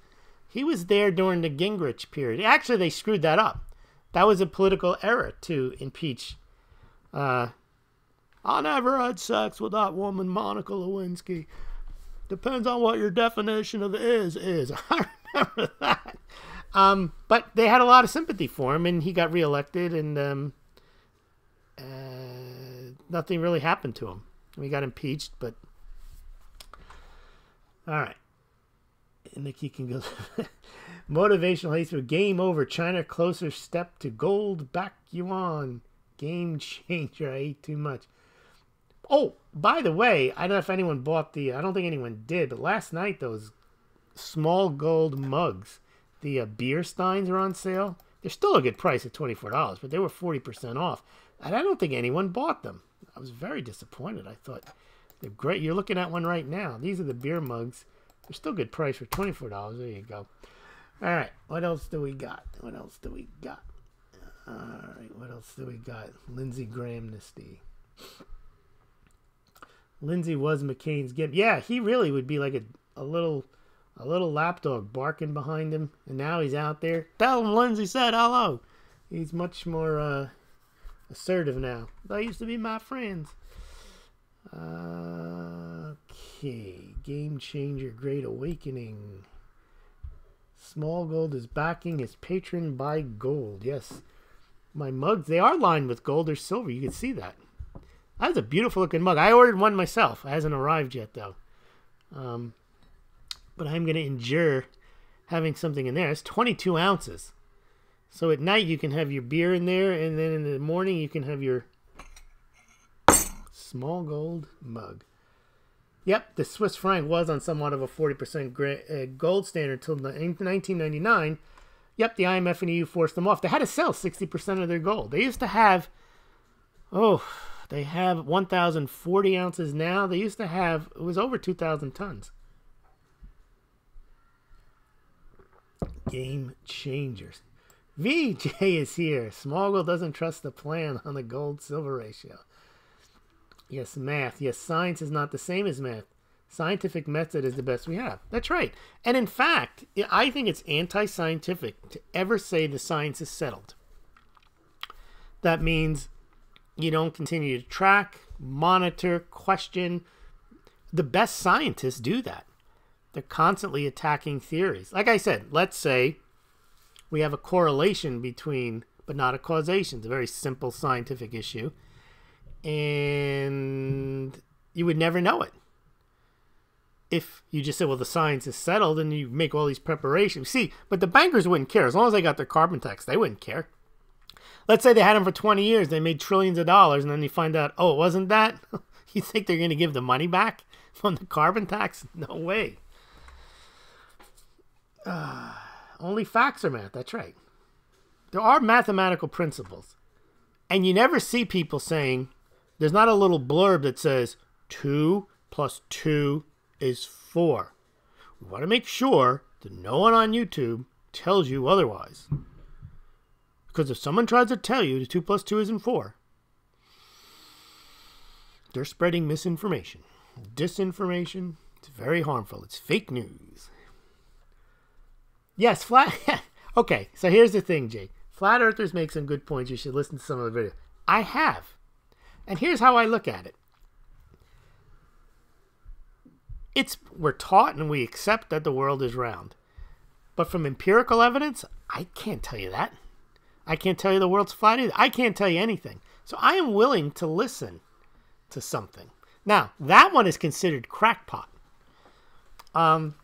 there during the Gingrich period. Actually, they screwed that up. That was a political error to impeach. I never had sex with that woman, Monica Lewinsky. Depends on what your definition of is. I remember that. But they had a lot of sympathy for him, and he got reelected, and nothing really happened to him. We got impeached, but all right. And Nikki can go. Motivational haste for game over. China closer step to gold back yuan. Game changer. I ate too much. Oh, by the way, I don't know if anyone bought I don't think anyone did, but last night those Smaulgld mugs, the beer steins, are on sale. They're still a good price at $24, but they were 40% off. And I don't think anyone bought them. I was very disappointed. I thought they're great. You're looking at one right now. These are the beer mugs. They're still good price for $24. There you go. All right. What else do we got? All right. What else do we got? Lindsey Grahamnesty. Lindsey was McCain's gimp. Yeah, he really would be like a little lapdog barking behind him. And now he's out there. Tell him Lindsey said hello. He's much more assertive now. They used to be my friends. Okay. Game changer, great awakening. Smaulgld is backing his patron by gold. Yes. My mugs, they are lined with gold or silver. You can see that. That's a beautiful looking mug. I ordered one myself. It hasn't arrived yet, though. But I'm going to endure having something in there. It's 22 ounces. So at night you can have your beer in there, and then in the morning you can have your Smaulgld mug. Yep, the Swiss franc was on somewhat of a 40% gold standard until 1999. Yep, the IMF and EU forced them off. They had to sell 60% of their gold. They used to have, they have 1,040 ounces now. They used to have, it was over 2,000 tons. Game changers. VJ is here. Smaulgld doesn't trust the plan on the gold-silver ratio. Yes, math. Yes, science is not the same as math. Scientific method is the best we have. That's right. And in fact, I think it's anti-scientific to ever say the science is settled. That means you don't continue to track, monitor, question. The best scientists do that. They're constantly attacking theories. Like I said, let's say we have a correlation between, but not a causation. It's a very simple scientific issue. And you would never know it. If you just said, well, the science is settled, and you make all these preparations. See, but the bankers wouldn't care. As long as they got their carbon tax, they wouldn't care. Let's say they had them for 20 years. They made trillions of dollars, and then you find out, oh, it wasn't that? You think they're going to give the money back from the carbon tax? No way. Only facts are math. That's right. There are mathematical principles. And you never see people saying, there's not a little blurb that says 2 plus 2 is 4. We want to make sure that no one on YouTube tells you otherwise. Because if someone tries to tell you that 2 plus 2 isn't 4, they're spreading misinformation. Disinformation. It's very harmful. It's fake news. Yes, okay, so here's the thing, Jay. Flat Earthers make some good points. You should listen to some of the videos. I have. And here's how I look at it. We're taught and we accept that the world is round. But from empirical evidence, I can't tell you that. I can't tell you the world's flat either. I can't tell you anything. So I am willing to listen to something. Now, that one is considered crackpot. But,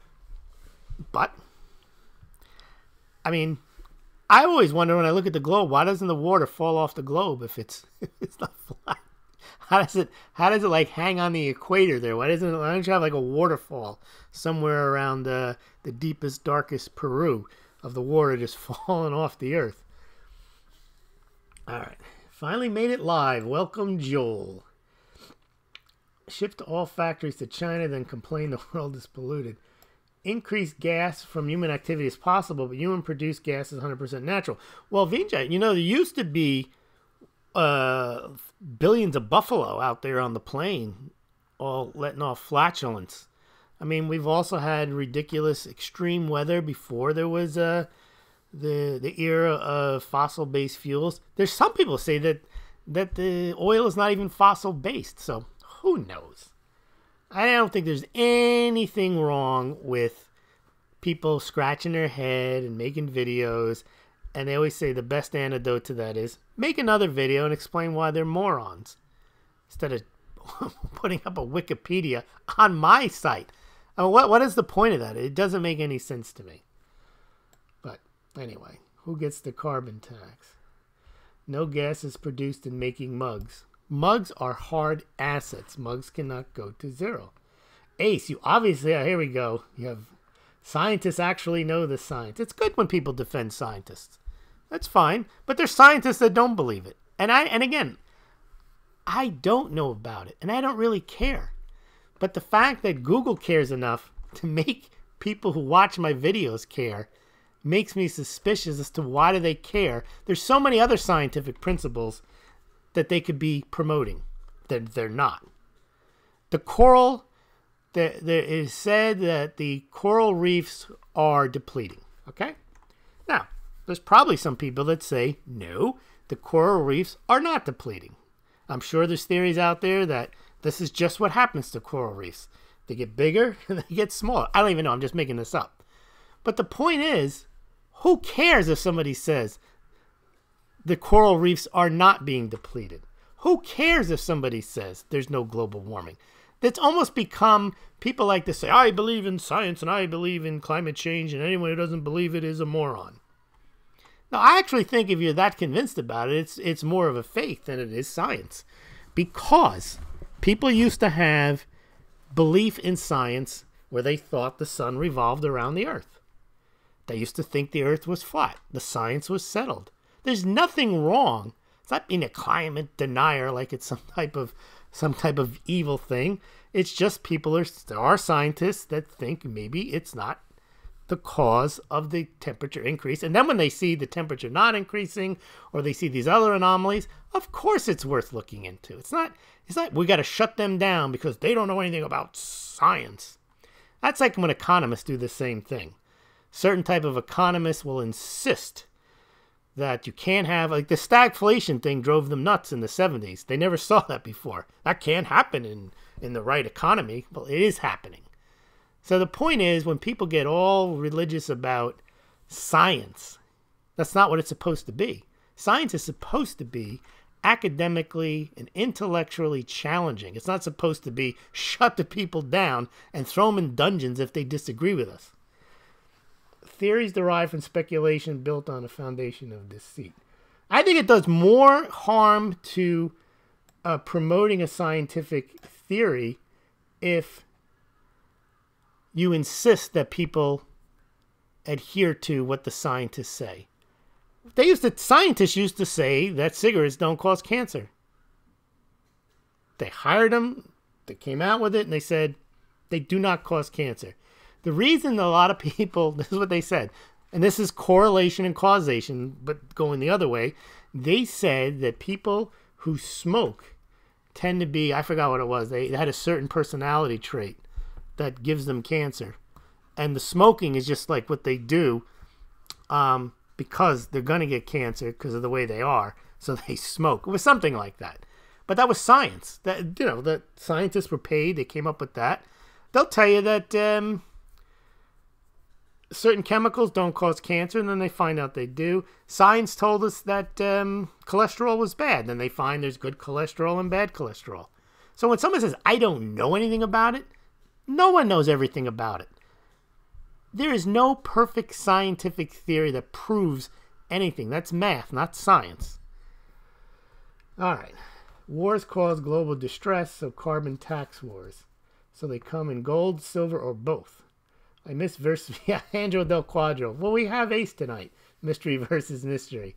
I mean, I always wonder when I look at the globe, why doesn't the water fall off the globe if it's not flat? How does it like hang on the equator there? Why don't you have like a waterfall somewhere around the deepest, darkest Peru of the water just falling off the earth? All right. Finally made it live. Welcome, Joel. Shipped all factories to China, then complain the world is polluted. Increased gas from human activity is possible, but human-produced gas is 100% natural. Well, Vijay, there used to be billions of buffalo out there on the plain, all letting off flatulence. I mean, we've also had ridiculous extreme weather before there was the era of fossil-based fuels. There's some people say that the oil is not even fossil-based, so who knows? I don't think there's anything wrong with people scratching their head and making videos. And they always say the best antidote to that is make another video and explain why they're morons. Instead of putting up a Wikipedia on my site. I mean, what is the point of that? It doesn't make any sense to me. But anyway, who gets the carbon tax? No gas is produced in making mugs. Mugs are hard assets. Mugs cannot go to zero. Ace, you obviously, here we go. You have scientists actually know the science. It's good when people defend scientists. That's fine. But there's scientists that don't believe it. And again, I don't know about it. And I don't really care. But the fact that Google cares enough to make people who watch my videos care makes me suspicious as to why do they care. There's so many other scientific principles that they could be promoting that they're not. The coral, there is said that the coral reefs are depleting. Okay? Now, there's probably some people that say, no, the coral reefs are not depleting. I'm sure there's theories out there that this is just what happens to coral reefs. They get bigger and they get smaller. I don't even know. I'm just making this up. But the point is, who cares if somebody says the coral reefs are not being depleted? Who cares if somebody says there's no global warming? That's almost become, people like to say, I believe in science and I believe in climate change, and anyone who doesn't believe it is a moron. Now, I actually think if you're that convinced about it, it's more of a faith than it is science. Because people used to have belief in science where they thought the sun revolved around the earth. They used to think the earth was flat. The science was settled. There's nothing wrong. It's not being a climate denier like it's some type of evil thing. It's just there are scientists that think maybe it's not the cause of the temperature increase. And then when they see the temperature not increasing or they see these other anomalies, of course it's worth looking into. It's not we got to shut them down because they don't know anything about science. That's like when economists do the same thing. Certain type of economists will insist that you can't have, like the stagflation thing drove them nuts in the 70s. They never saw that before. That can't happen in the right economy. Well, it is happening. So the point is, when people get all religious about science, that's not what it's supposed to be. Science is supposed to be academically and intellectually challenging. It's not supposed to be shut the people down and throw them in dungeons if they disagree with us. Theories derived from speculation built on a foundation of deceit. I think it does more harm to promoting a scientific theory if you insist that people adhere to what the scientists say. Scientists used to say that cigarettes don't cause cancer. They hired them, they came out with it, and they said they do not cause cancer. The reason a lot of people, this is what they said, and this is correlation and causation, but going the other way, they said that people who smoke tend to be, I forgot what it was, they had a certain personality trait that gives them cancer. And the smoking is just like what they do because they're going to get cancer because of the way they are, so they smoke. It was something like that. But that was science. That scientists were paid, they came up with that. They'll tell you that certain chemicals don't cause cancer, and then they find out they do. Science told us that cholesterol was bad. Then they find there's good cholesterol and bad cholesterol. So when someone says, I don't know anything about it, no one knows everything about it. There is no perfect scientific theory that proves anything. That's math, not science. All right. Wars cause global distress, so carbon tax wars. So they come in gold, silver, or both. I miss versus Angelo Del Quadro. Well, we have Ace tonight. Mystery versus mystery.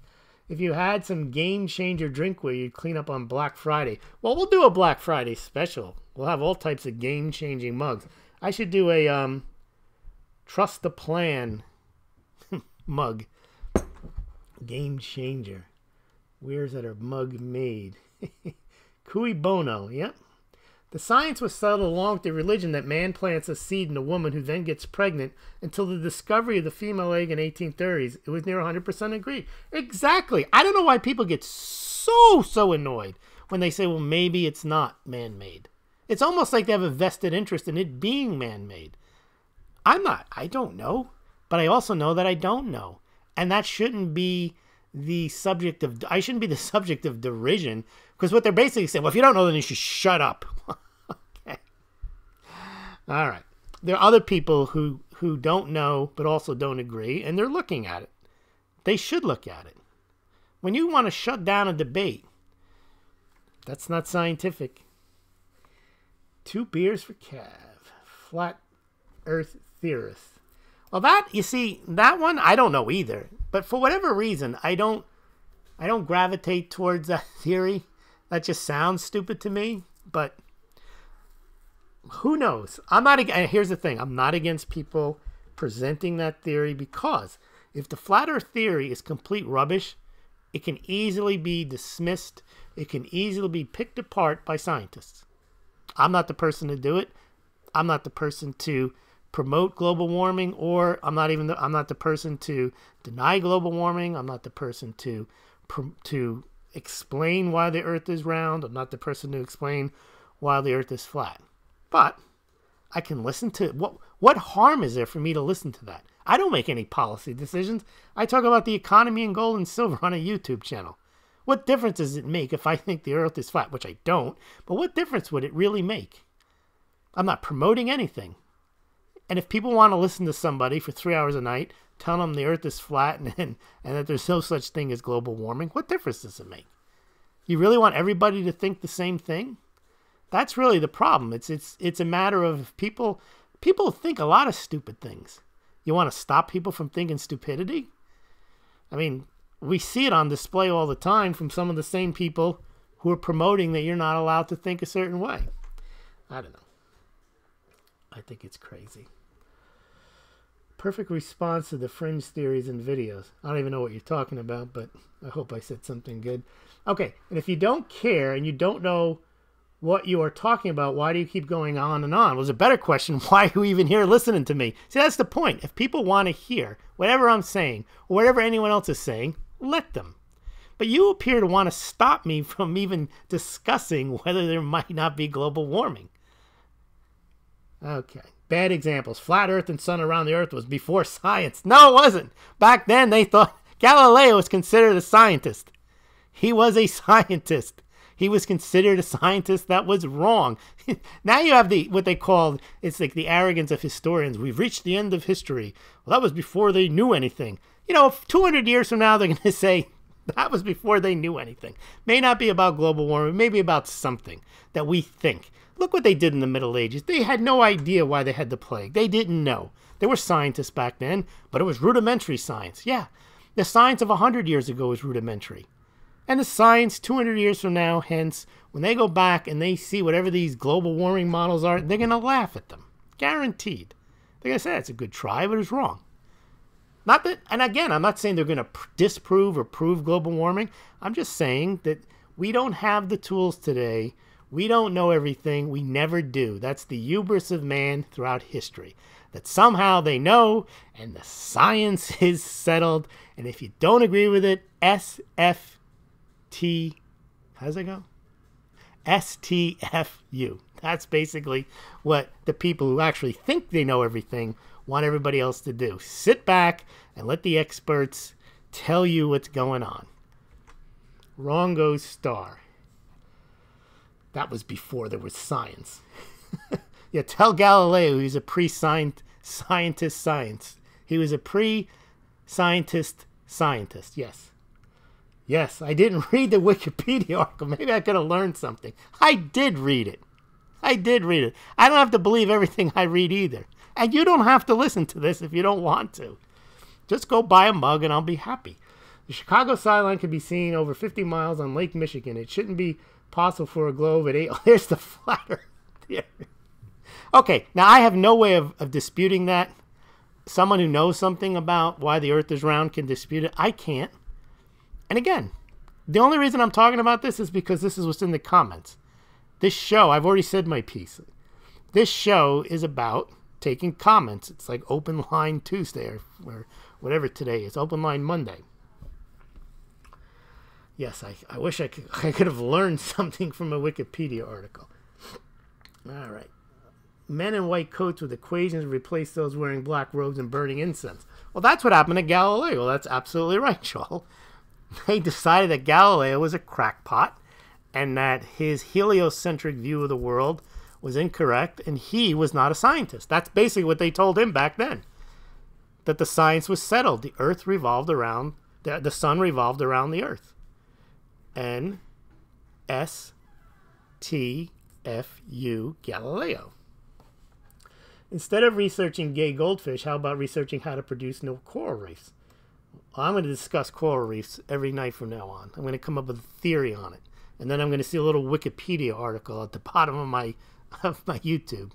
If you had some game changer drinkware, you'd clean up on Black Friday. Well, we'll do a Black Friday special. We'll have all types of game changing mugs. I should do a trust the plan mug. Game changer. Where's that mug made? Cui bono. Yep. The science was settled along with the religion that man plants a seed in a woman who then gets pregnant until the discovery of the female egg in 1830s. It was near 100% agreed. Exactly. I don't know why people get so annoyed when they say, well, maybe it's not man-made. It's almost like they have a vested interest in it being man-made. I don't know. But I also know that I don't know. And that shouldn't be the subject of, I shouldn't be the subject of derision. Because what they're basically saying, well, if you don't know, then you should shut up. Okay. All right. There are other people who don't know, but also don't agree, and they're looking at it. They should look at it. When you want to shut down a debate, that's not scientific. 2 beers for Cav. Flat Earth theorist. Well, that, you see, that one, I don't know either. But for whatever reason, I don't gravitate towards that theory. That just sounds stupid to me. But who knows? Here's the thing. I'm not against people presenting that theory, because if the flat Earth theory is complete rubbish, it can easily be dismissed. It can easily be picked apart by scientists. I'm not the person to do it. I'm not the person to promote global warming, or I'm not the person to deny global warming. I'm not the person to explain why the Earth is round. I'm not the person to explain why the Earth is flat. But I can listen to what harm is there for me to listen to that? I don't make any policy decisions. I talk about the economy and gold and silver on a YouTube channel. What difference does it make if I think the Earth is flat, which I don't, but what difference would it really make? I'm not promoting anything. And if people want to listen to somebody for 3 hours a night, tell them the Earth is flat and that there's no such thing as global warming, what difference does it make? You really want everybody to think the same thing? That's really the problem. It's a matter of people think a lot of stupid things. You want to stop people from thinking stupidity? I mean, we see it on display all the time from some of the same people who are promoting that you're not allowed to think a certain way. I don't know. I think it's crazy. Perfect response to the fringe theories and videos. I don't even know what you're talking about, but I hope I said something good. Okay, and if you don't care and you don't know what you are talking about, why do you keep going on and on? Well, there's a better question. Why are you even here listening to me? See, that's the point. If people want to hear whatever I'm saying or whatever anyone else is saying, let them. But you appear to want to stop me from even discussing whether there might not be global warming. Okay. Bad examples. Flat Earth and sun around the Earth was before science. No, it wasn't. Back then, they thought Galileo was considered a scientist. He was a scientist. He was considered a scientist that was wrong. Now you have what they call, it's like the arrogance of historians. We've reached the end of history. Well, that was before they knew anything. 200 years from now, they're going to say that was before they knew anything. May not be about global warming, maybe about something that we think. Look what they did in the Middle Ages. They had no idea why they had the plague. They didn't know. There were scientists back then, but it was rudimentary science. Yeah, the science of 100 years ago was rudimentary. And the science 200 years from now, hence, when they go back and they see whatever these global warming models are, they're going to laugh at them. Guaranteed. They're going to say, it's a good try, but it's wrong. Not that, and again, I'm not saying they're going to disprove or prove global warming. I'm just saying that we don't have the tools today. We don't know everything. We never do. That's the hubris of man throughout history. That somehow they know, and the science is settled. And if you don't agree with it, SFT, how's it go? STFU. That's basically what the people who actually think they know everything want everybody else to do. Sit back and let the experts tell you what's going on. Wrong goes star. That was before there was science. Yeah, tell Galileo he's a pre-scientist science. He was a pre-scientist Scientist, yes. Yes, I didn't read the Wikipedia article. Maybe I could have learned something. I did read it. I don't have to believe everything I read either. And you don't have to listen to this if you don't want to. Just go buy a mug and I'll be happy. The Chicago skyline can be seen over 50 miles on Lake Michigan. It shouldn't be possible for a globe at 8. Oh, there's the flat Earth. Okay, now I have no way of disputing that. Someone who knows something about why the Earth is round can dispute it. I can't. And again, the only reason I'm talking about this is because this is what's in the comments. This show, I've already said my piece. This show is about taking comments. It's like Open Line Tuesday or whatever today is. Open Line Monday. Yes, I wish I could have learned something from a Wikipedia article. All right. Men in white coats with equations replace those wearing black robes and burning incense. Well, that's what happened to Galileo. That's absolutely right, Joel. They decided that Galileo was a crackpot and that his heliocentric view of the world was incorrect and he was not a scientist. That's basically what they told him back then. That the science was settled. The earth revolved around, the sun revolved around the earth. N-S-T-F-U, Galileo. Instead of researching gay goldfish, how about researching how to produce no coral reefs? Well, I'm going to discuss coral reefs every night from now on. I'm going to come up with a theory on it. And then I'm going to see a little Wikipedia article at the bottom of my YouTube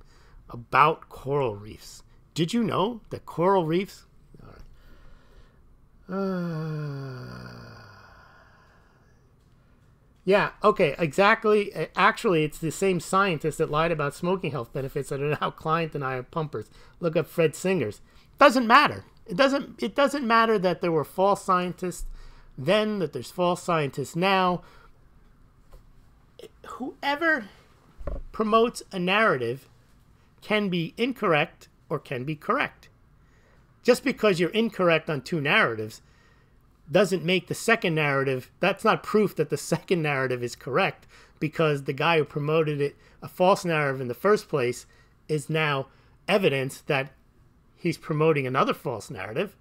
about coral reefs. Did you know that coral reefs... All right. Yeah, okay, exactly. Actually, it's the same scientists that lied about smoking health benefits that are now client-denial pumpers. Look up Fred Singer's. Doesn't matter. It doesn't matter that there were false scientists then, that there's false scientists now. Whoever promotes a narrative can be incorrect or can be correct. Just because you're incorrect on two narratives doesn't make the second narrative, that's not proof that the second narrative is correct, because the guy who promoted it, a false narrative in the first place, is now evidence that he's promoting another false narrative.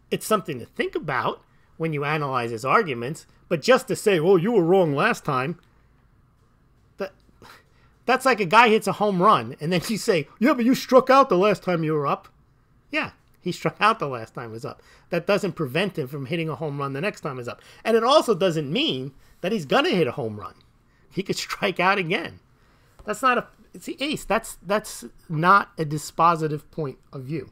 It's something to think about when you analyze his arguments, but just to say, well, you were wrong last time, that's like a guy hits a home run, and then you say, yeah, but you struck out the last time you were up. Yeah. He struck out the last time he was up. That doesn't prevent him from hitting a home run the next time he's up. And it also doesn't mean that he's going to hit a home run. He could strike out again. That's not it's the ace. That's not a dispositive point of view.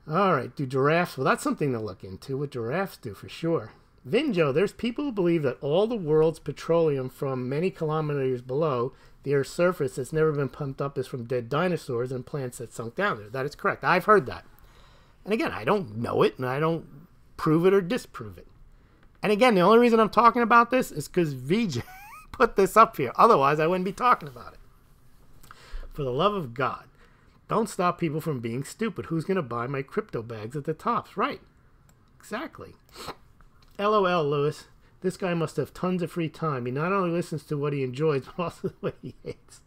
All right, do giraffes? Well, that's something to look into, what giraffes do for sure. Vinjo, there's people who believe that all the world's petroleum from many kilometers below the Earth's surface that's never been pumped up is from dead dinosaurs and plants that sunk down there. That is correct. I've heard that. And again, I don't know it, and I don't prove it or disprove it. And again, the only reason I'm talking about this is because VJ put this up here. Otherwise, I wouldn't be talking about it. For the love of God, don't stop people from being stupid. Who's going to buy my crypto bags at the tops? Right. Exactly. LOL, Lewis. This guy must have tons of free time. He not only listens to what he enjoys, but also what he hates.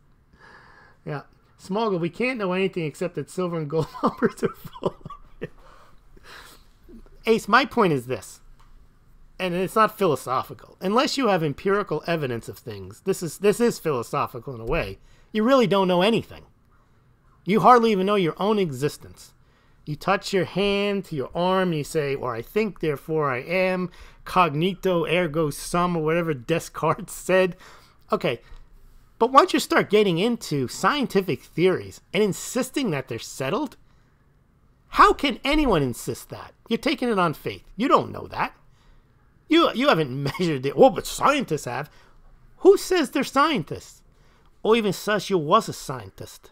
Yeah. Smaulgld, we can't know anything except that silver and gold numbers are full of it. Ace, my point is this, and it's not philosophical. Unless you have empirical evidence of things, this is philosophical in a way, you really don't know anything. You hardly even know your own existence. You touch your hand to your arm and you say, or I think, therefore I am, cognito, ergo sum, or whatever Descartes said. Okay, but once you start getting into scientific theories and insisting that they're settled, how can anyone insist that? You're taking it on faith. You don't know that. You haven't measured it. Well, but scientists have. Who says they're scientists? Or even says you was a scientist?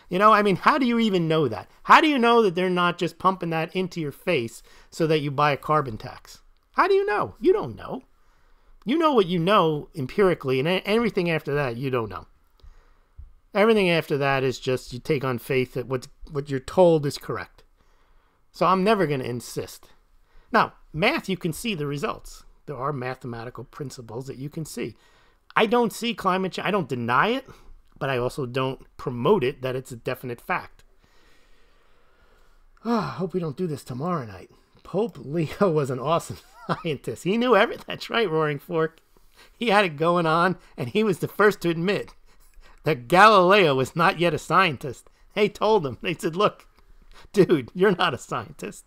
You know, I mean, how do you even know that? How do you know that they're not just pumping that into your face so that you buy a carbon tax? How do you know? You don't know. You know what you know empirically, and everything after that, you don't know. Everything after that is just you take on faith that what you're told is correct. So I'm never going to insist. Now, math, you can see the results. There are mathematical principles that you can see. I don't see climate change. I don't deny it. But I also don't promote it that it's a definite fact. I hope we don't do this tomorrow night. Pope Leo was an awesome scientist. He knew everything. That's right, Roaring Fork. He had it going on, and he was the first to admit that Galileo was not yet a scientist. They told him. They said, look, dude, you're not a scientist.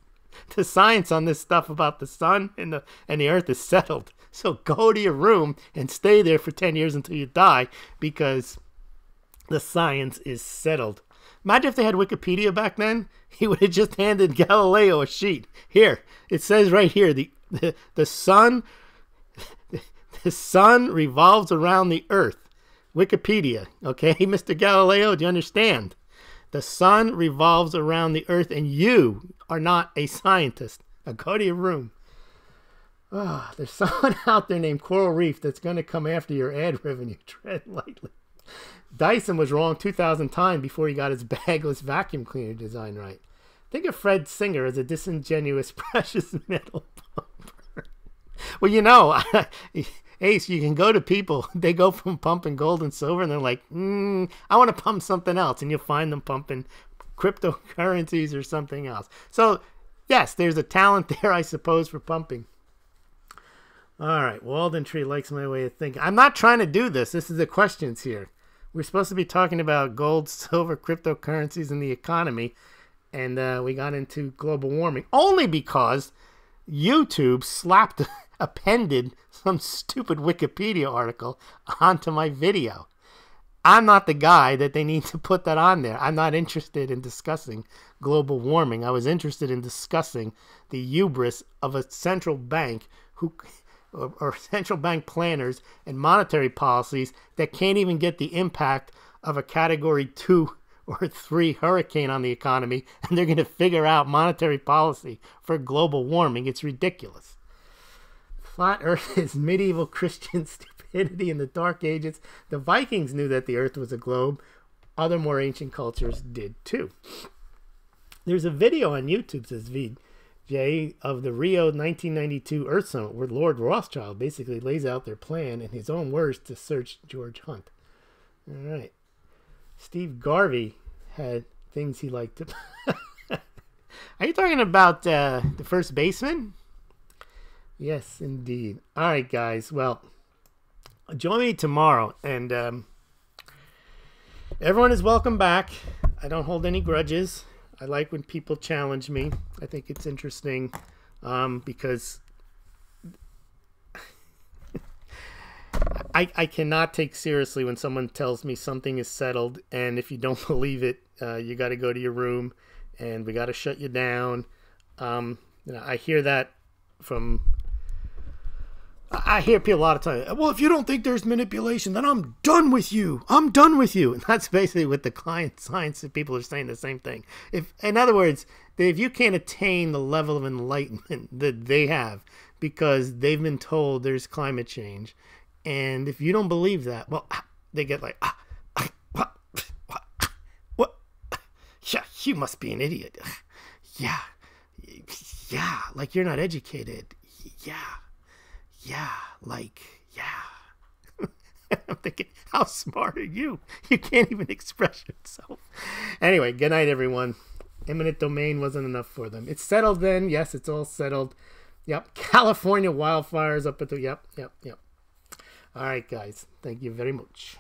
The science on this stuff about the sun and the earth is settled. So go to your room and stay there for 10 years until you die, because the science is settled. Imagine if they had Wikipedia back then. He would have just handed Galileo a sheet. Here, it says right here, the sun revolves around the earth. Wikipedia, okay? Mr. Galileo, do you understand? The sun revolves around the earth, and you are not a scientist. Now go to your room. Oh, there's someone out there named Coral Reef that's going to come after your ad revenue. Tread lightly. Dyson was wrong 2,000 times before he got his bagless vacuum cleaner design right. Think of Fred Singer as a disingenuous precious metal pumper. Well, you know, Ace, you can go to people, they go from pumping gold and silver, and they're like, I want to pump something else, and you'll find them pumping cryptocurrencies or something else. So, yes, there's a talent there, I suppose, for pumping. All right, Walden Tree likes my way of thinking. I'm not trying to do this. This is the questions here. We're supposed to be talking about gold, silver, cryptocurrencies, and the economy, and we got into global warming only because YouTube appended some stupid Wikipedia article onto my video. I'm not the guy that they need to put that on there. I'm not interested in discussing global warming. I was interested in discussing the hubris of a central bank or central bank planners and monetary policies that can't even get the impact of a category 2 or 3 hurricane on the economy, and they're going to figure out monetary policy for global warming. It's ridiculous. Flat Earth is medieval Christian stupidity in the Dark Ages. The Vikings knew that the Earth was a globe. Other more ancient cultures did too. There's a video on YouTube, says VJ, of the Rio 1992 Earth Summit where Lord Rothschild basically lays out their plan in his own words to search George Hunt. All right. Steve Garvey had things he liked to... Are you talking about the first baseman? Yes, indeed. All right, guys. Well, join me tomorrow, and everyone is welcome back. I don't hold any grudges. I like when people challenge me. I think it's interesting because I cannot take seriously when someone tells me something is settled, and if you don't believe it, you got to go to your room, and we got to shut you down. I hear that from... I hear people a lot of times, well, if you don't think there's manipulation, then I'm done with you. I'm done with you. And that's basically what the client science people are saying the same thing. In other words, if you can't attain the level of enlightenment that they have because they've been told there's climate change, and if you don't believe that, well, they get like, what? Yeah, you must be an idiot. Yeah, like you're not educated. Yeah, I'm thinking, how smart are you? You can't even express yourself. Anyway, good night, everyone. Eminent domain wasn't enough for them. It's settled then. Yes, it's all settled. Yep. California wildfires up at the... Yep. All right, guys. Thank you very much.